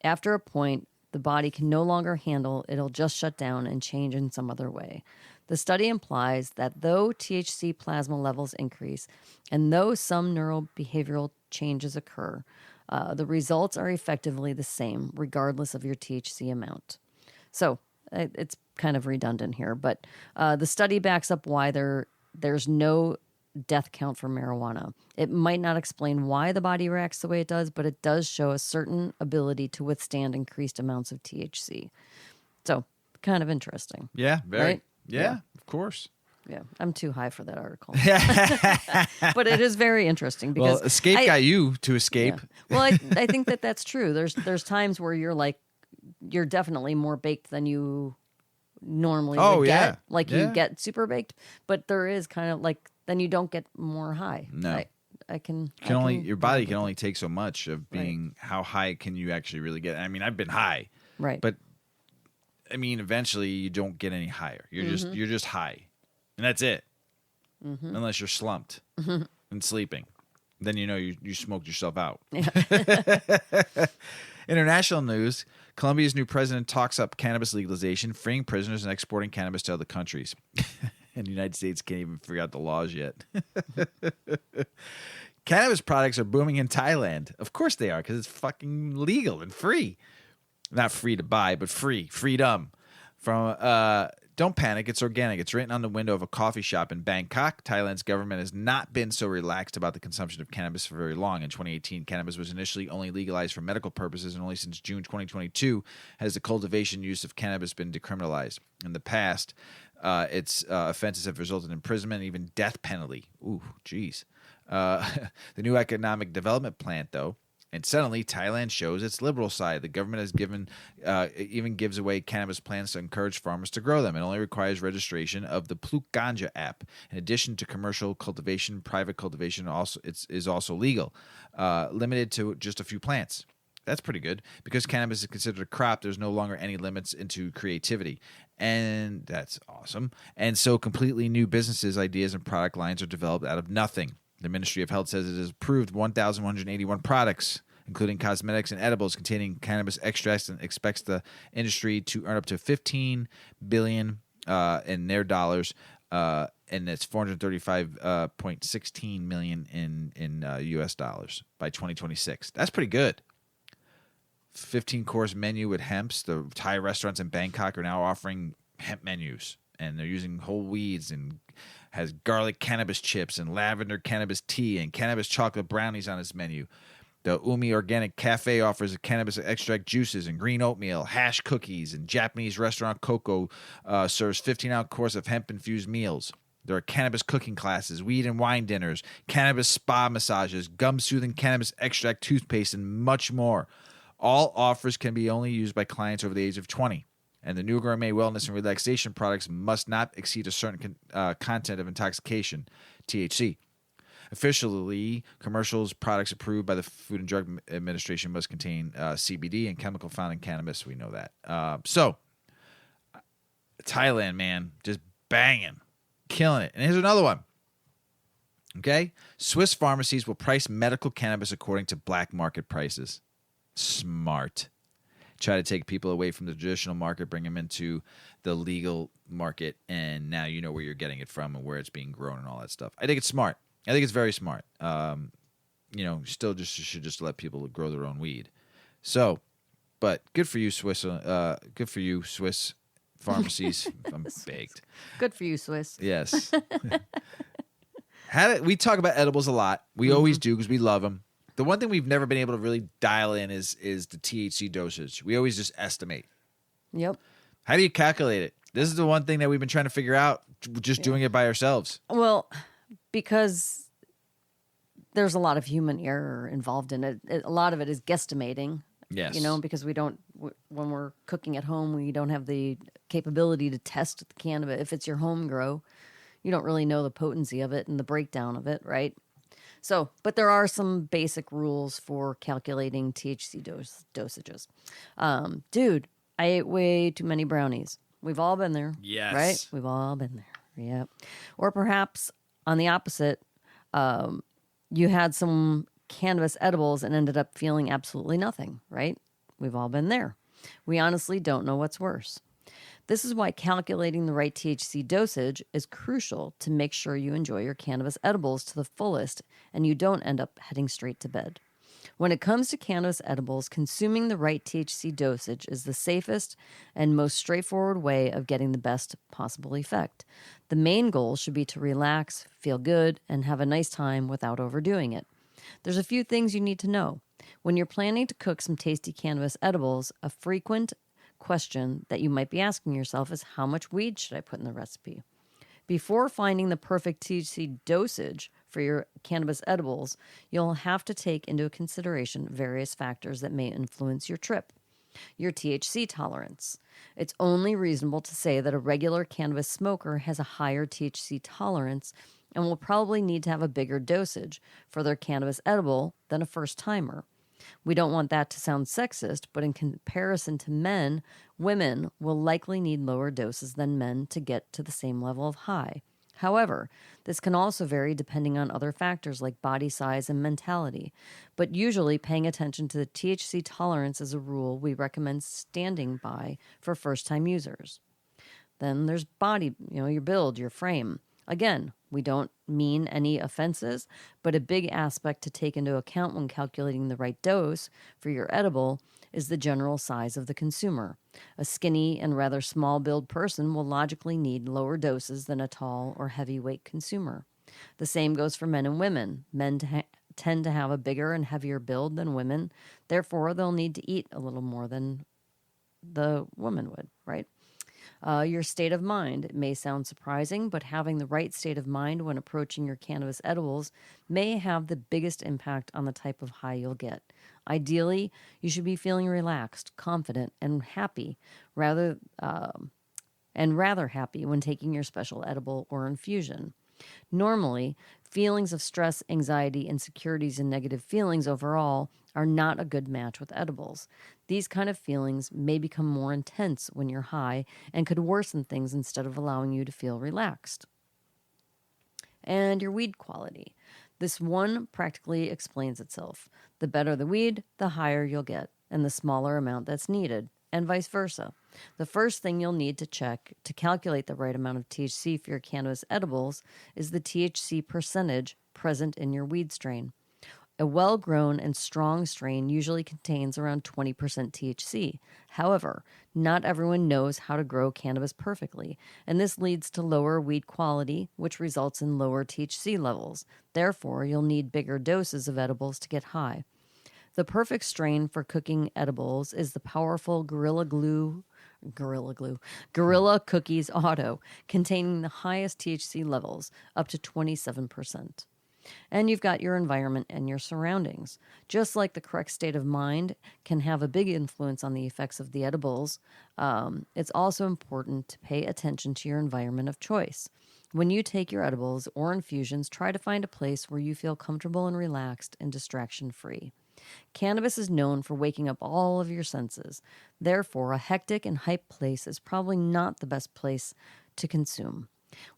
After a point, the body can no longer handle, it'll just shut down and change in some other way. The study implies that though THC plasma levels increase and though some neurobehavioral changes occur, the results are effectively the same regardless of your THC amount. So it's kind of redundant here, but the study backs up why there's no death count for marijuana. It might not explain why the body reacts the way it does, but it does show a certain ability to withstand increased amounts of THC. So kind of interesting. Yeah, very. Right? Yeah, of course. Yeah, I'm too high for that article. But it is very interesting because Escape got you to escape. Yeah. Well, I think that's true. There's times where you're definitely more baked than you normally would get. You get super baked, but there is kind of like then you don't get more high. No. Your body can only take so much of being right. How high can you actually really get? I mean, I've been high. Right. But I mean, eventually you don't get any higher. You're just high. And that's it. Mm-hmm. Unless you're slumped and sleeping. Then you smoked yourself out. Yeah. International news. Colombia's new president talks up cannabis legalization, freeing prisoners and exporting cannabis to other countries. And the United States can't even figure out the laws yet. Cannabis products are booming in Thailand. Of course they are, because it's fucking legal and free. Not free to buy, but free. Freedom. Don't panic, it's organic. It's written on the window of a coffee shop in Bangkok. Thailand's government has not been so relaxed about the consumption of cannabis for very long. In 2018, cannabis was initially only legalized for medical purposes, and only since June 2022 has the cultivation use of cannabis been decriminalized. In the past, its offenses have resulted in imprisonment and even death penalty. Ooh, jeez. The new economic development plan, though, and suddenly, Thailand shows its liberal side. The government has even gives away cannabis plants to encourage farmers to grow them. It only requires registration of the Pluk Ganja app. In addition to commercial cultivation, private cultivation is also legal, limited to just a few plants. That's pretty good. Because cannabis is considered a crop, there's no longer any limits into creativity. And that's awesome. And so completely new businesses, ideas, and product lines are developed out of nothing. The Ministry of Health says it has approved 1,181 products, including cosmetics and edibles containing cannabis extracts, and expects the industry to earn up to $15 billion in their dollars, and it's $435.16 million in U.S. dollars by 2026. That's pretty good. 15-course menu with hemps. The Thai restaurants in Bangkok are now offering hemp menus, and they're using whole weeds and has garlic cannabis chips and lavender cannabis tea and cannabis chocolate brownies on its menu. The Umi Organic Cafe offers cannabis extract juices and green oatmeal, hash cookies, and Japanese restaurant Coco serves 15-ounce course of hemp-infused meals. There are cannabis cooking classes, weed and wine dinners, cannabis spa massages, gum-soothing cannabis extract toothpaste, and much more. All offers can be only used by clients over the age of 20. And the new gourmet wellness and relaxation products must not exceed a certain content of intoxication, THC. Officially, commercials products approved by the Food and Drug Administration must contain CBD and chemical found in cannabis. We know that. So, Thailand, man, just banging, killing it. And here's another one. Okay? Swiss pharmacies will price medical cannabis according to black market prices. Smart. Try to take people away from the traditional market, bring them into the legal market, and now you know where you're getting it from and where it's being grown and all that stuff. I think it's smart. I think it's very smart. Still should just let people grow their own weed. So, but good for you, Swiss. Good for you, Swiss pharmacies. I'm baked. Good for you, Swiss. Yes. We talk about edibles a lot. We always do because we love them. The one thing we've never been able to really dial in is the THC dosage. We always just estimate. Yep. How do you calculate it? This is the one thing that we've been trying to figure out, just doing it by ourselves. Well, because there's a lot of human error involved in it. A lot of it is guesstimating. Yes. You know, because when we're cooking at home, we don't have the capability to test the cannabis. If it's your home grow, you don't really know the potency of it and the breakdown of it, right? So, but there are some basic rules for calculating THC dosages. Dude, I ate way too many brownies. We've all been there. Yes. Right? We've all been there. Yep. Or perhaps on the opposite, you had some cannabis edibles and ended up feeling absolutely nothing, right? We've all been there. We honestly don't know what's worse. This is why calculating the right THC dosage is crucial to make sure you enjoy your cannabis edibles to the fullest and you don't end up heading straight to bed. When it comes to cannabis edibles, consuming the right THC dosage is the safest and most straightforward way of getting the best possible effect. The main goal should be to relax, feel good, and have a nice time without overdoing it. There's a few things you need to know. When you're planning to cook some tasty cannabis edibles, a frequent question that you might be asking yourself is, how much weed should I put in the recipe? Before finding the perfect THC dosage for your cannabis edibles, you'll have to take into consideration various factors that may influence your trip. Your THC tolerance. It's only reasonable to say that a regular cannabis smoker has a higher THC tolerance and will probably need to have a bigger dosage for their cannabis edible than a first-timer. We don't want that to sound sexist, but in comparison to men, women will likely need lower doses than men to get to the same level of high. However, this can also vary depending on other factors like body size and mentality. But usually paying attention to the THC tolerance is a rule we recommend standing by for first-time users. Then there's body, your build, your frame. Again, we don't mean any offenses, but a big aspect to take into account when calculating the right dose for your edible is the general size of the consumer. A skinny and rather small-build person will logically need lower doses than a tall or heavyweight consumer. The same goes for men and women. Men tend to have a bigger and heavier build than women. Therefore, they'll need to eat a little more than the woman would, right? Your state of mind. It may sound surprising, but having the right state of mind when approaching your cannabis edibles may have the biggest impact on the type of high you'll get. Ideally, you should be feeling relaxed, confident, and happy, rather happy when taking your special edible or infusion. Normally, feelings of stress, anxiety, insecurities, and negative feelings overall are not a good match with edibles. These kind of feelings may become more intense when you're high and could worsen things instead of allowing you to feel relaxed. And your weed quality. This one practically explains itself. The better the weed, the higher you'll get, and the smaller amount that's needed, and vice versa. The first thing you'll need to check to calculate the right amount of THC for your cannabis edibles is the THC percentage present in your weed strain. A well-grown and strong strain usually contains around 20% THC. However, not everyone knows how to grow cannabis perfectly, and this leads to lower weed quality, which results in lower THC levels. Therefore, you'll need bigger doses of edibles to get high. The perfect strain for cooking edibles is the powerful Gorilla Cookies Auto, containing the highest THC levels, up to 27%. And you've got your environment and your surroundings. Just like the correct state of mind can have a big influence on the effects of the edibles, it's also important to pay attention to your environment of choice. When you take your edibles or infusions, try to find a place where you feel comfortable and relaxed and distraction-free. Cannabis is known for waking up all of your senses. Therefore, a hectic and hype place is probably not the best place to consume.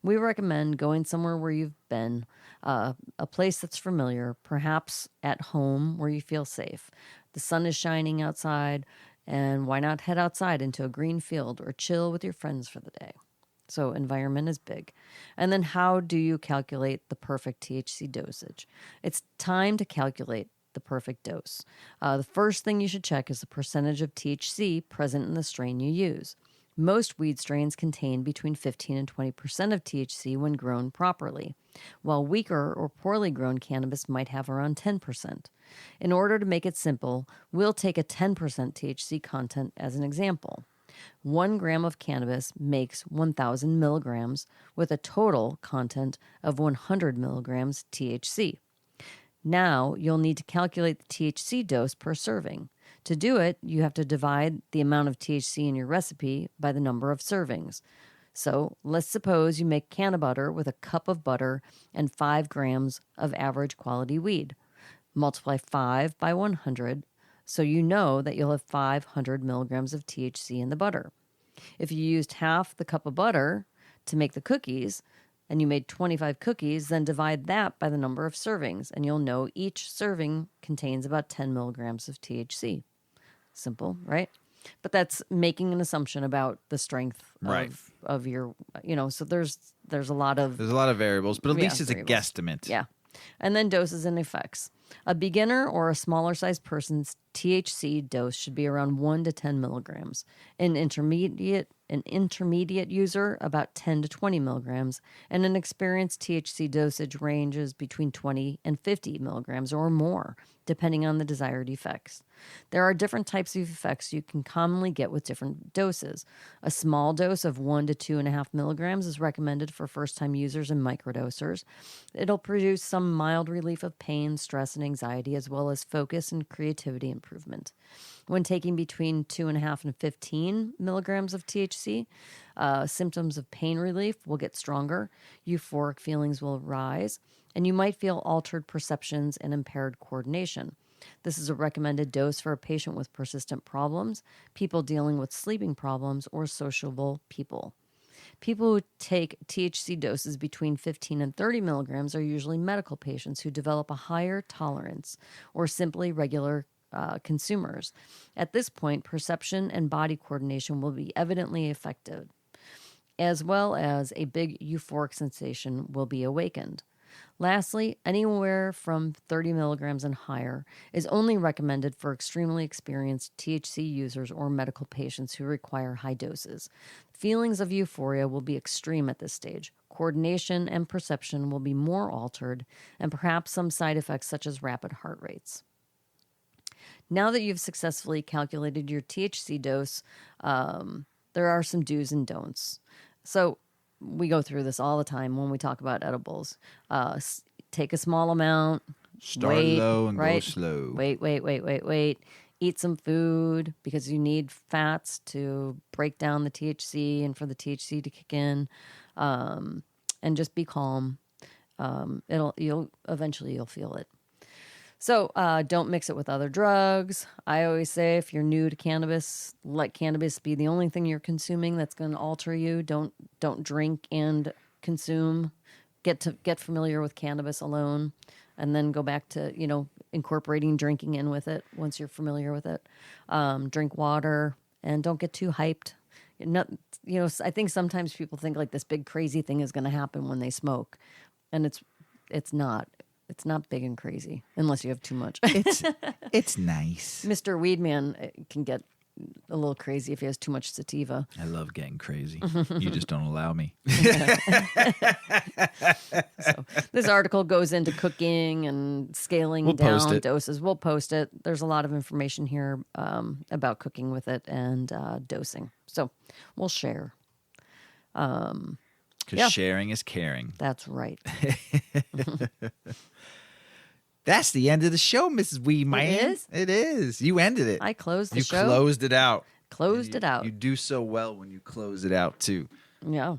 We recommend going somewhere where you've been, a place that's familiar, perhaps at home where you feel safe. The sun is shining outside, and why not head outside into a green field or chill with your friends for the day? So environment is big. And then how do you calculate the perfect THC dosage? It's time to calculate the perfect dose. The first thing you should check is the percentage of THC present in the strain you use. Most weed strains contain between 15 and 20% of THC when grown properly, while weaker or poorly grown cannabis might have around 10%. In order to make it simple, we'll take a 10% THC content as an example. 1 gram of cannabis makes 1,000 milligrams with a total content of 100 milligrams THC. Now you'll need to calculate the THC dose per serving. To do it, you have to divide the amount of THC in your recipe by the number of servings. So let's suppose you make canna butter with a cup of butter and 5 grams of average quality weed. Multiply 5 by 100, so you know that you'll have 500 milligrams of THC in the butter. If you used half the cup of butter to make the cookies, and you made 25 cookies, then divide that by the number of servings, and you'll know each serving contains about 10 milligrams of THC. Simple, right? But that's making an assumption about the strength of your, so there's a lot of variables, but at least it's variables. a guesstimate. Yeah. And then doses and effects. A beginner or a smaller sized person's THC dose should be around 1 to 10 milligrams. An intermediate user, about 10 to 20 milligrams. And an experienced THC dosage ranges between 20 and 50 milligrams or more, depending on the desired effects. There are different types of effects you can commonly get with different doses. A small dose of 1 to 2.5 milligrams is recommended for first-time users and microdosers. It'll produce some mild relief of pain, stress, and anxiety, as well as focus and creativity improvement. When taking between 2.5 and 15 milligrams of THC, symptoms of pain relief will get stronger, euphoric feelings will rise, and you might feel altered perceptions and impaired coordination. This is a recommended dose for a patient with persistent problems, people dealing with sleeping problems, or sociable people. People who take THC doses between 15 and 30 milligrams are usually medical patients who develop a higher tolerance or simply regular consumers. At this point, perception and body coordination will be evidently affected, as well as a big euphoric sensation will be awakened. Lastly, anywhere from 30 milligrams and higher is only recommended for extremely experienced THC users or medical patients who require high doses. Feelings of euphoria will be extreme at this stage. Coordination and perception will be more altered, and perhaps some side effects such as rapid heart rates. Now that you've successfully calculated your THC dose, there are some do's and don'ts. So we go through this all the time when we talk about edibles. Take a small amount. Start low and go slow. Wait. Eat some food because you need fats to break down the THC and for the THC to kick in. And just be calm. You'll eventually feel it. So don't mix it with other drugs. I always say if you're new to cannabis, let cannabis be the only thing you're consuming that's going to alter you. Don't drink and consume. Get familiar with cannabis alone, and then go back to incorporating drinking in with it once you're familiar with it. Drink water and don't get too hyped. I think sometimes people think like this big crazy thing is going to happen when they smoke, and it's not. It's not big and crazy unless you have too much. It's nice. Mr. Weedman can get a little crazy if he has too much sativa. I love getting crazy. You just don't allow me. So this article goes into cooking and scaling down doses. We'll post it. There's a lot of information here about cooking with it and dosing. So we'll share. Because sharing is caring. That's right. That's the end of the show, Mrs. Weedman. It is? It is. You ended it. I closed the show. You closed it out. Closed it out. You do so well when you close it out, too. Yeah.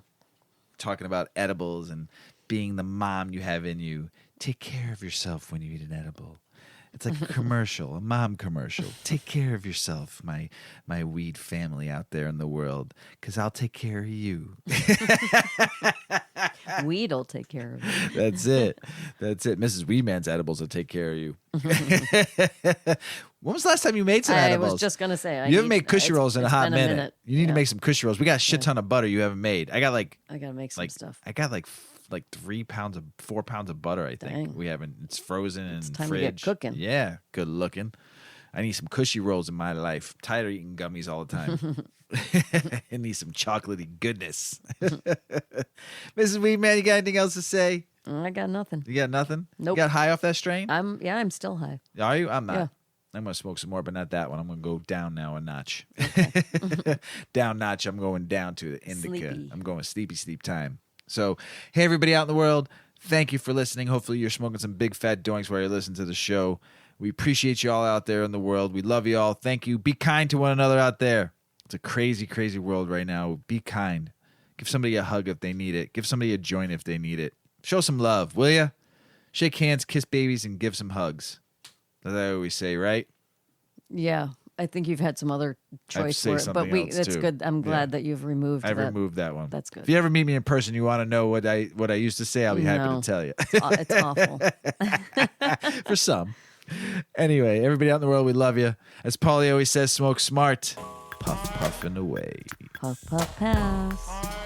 Talking about edibles and being the mom you have in you. Take care of yourself when you eat an edible. It's like a commercial, a mom commercial. Take care of yourself, my weed family out there in the world, because I'll take care of you. Weed'll take care of you. That's it. Mrs. Weedman's edibles will take care of you. When was the last time you made some edibles? I was just going to say. You haven't made cushy rolls in a hot minute. You need to Yeah. make some cushy rolls. We got a shit ton of butter you haven't made. I got to make some stuff. I got like 4 pounds of butter, I think. Dang. We haven't. It's frozen in the time fridge. to get cooking. Yeah, good looking. I need some cushy rolls in my life. I'm tired of eating gummies all the time. I need some chocolatey goodness. Mrs. Weedman, you got anything else to say? I got nothing. You got nothing? Nope. You got high off that strain? I'm still high. Are you? I'm not. Yeah. I'm going to smoke some more, but not that one. I'm going to go down now a notch. Down notch. I'm going down to the indica. Sleepy. I'm going sleepy sleep time. So, hey, everybody out in the world, Thank you for listening. Hopefully you're smoking some big fat doinks while you're listening to the show. We appreciate you all out there in the world. We love you all. Thank you. Be kind to one another out there. It's a crazy, crazy world right now. Be kind. Give somebody a hug if they need it. Give somebody a joint if they need it. Show some love, will ya? Shake hands, kiss babies, and give some hugs. That's what I always say, right? Yeah. I think you've had some other choice say for it, but something else, that's too. good. I'm glad that you've removed I that. removed that one. That's good. If you ever meet me in person, you want to know what I used to say, I'll be happy to tell you. It's awful. For some. Anyway, everybody out in the world, we love you. As Paulie always says, smoke smart. Puff, puffing away. Puff, puff, pass.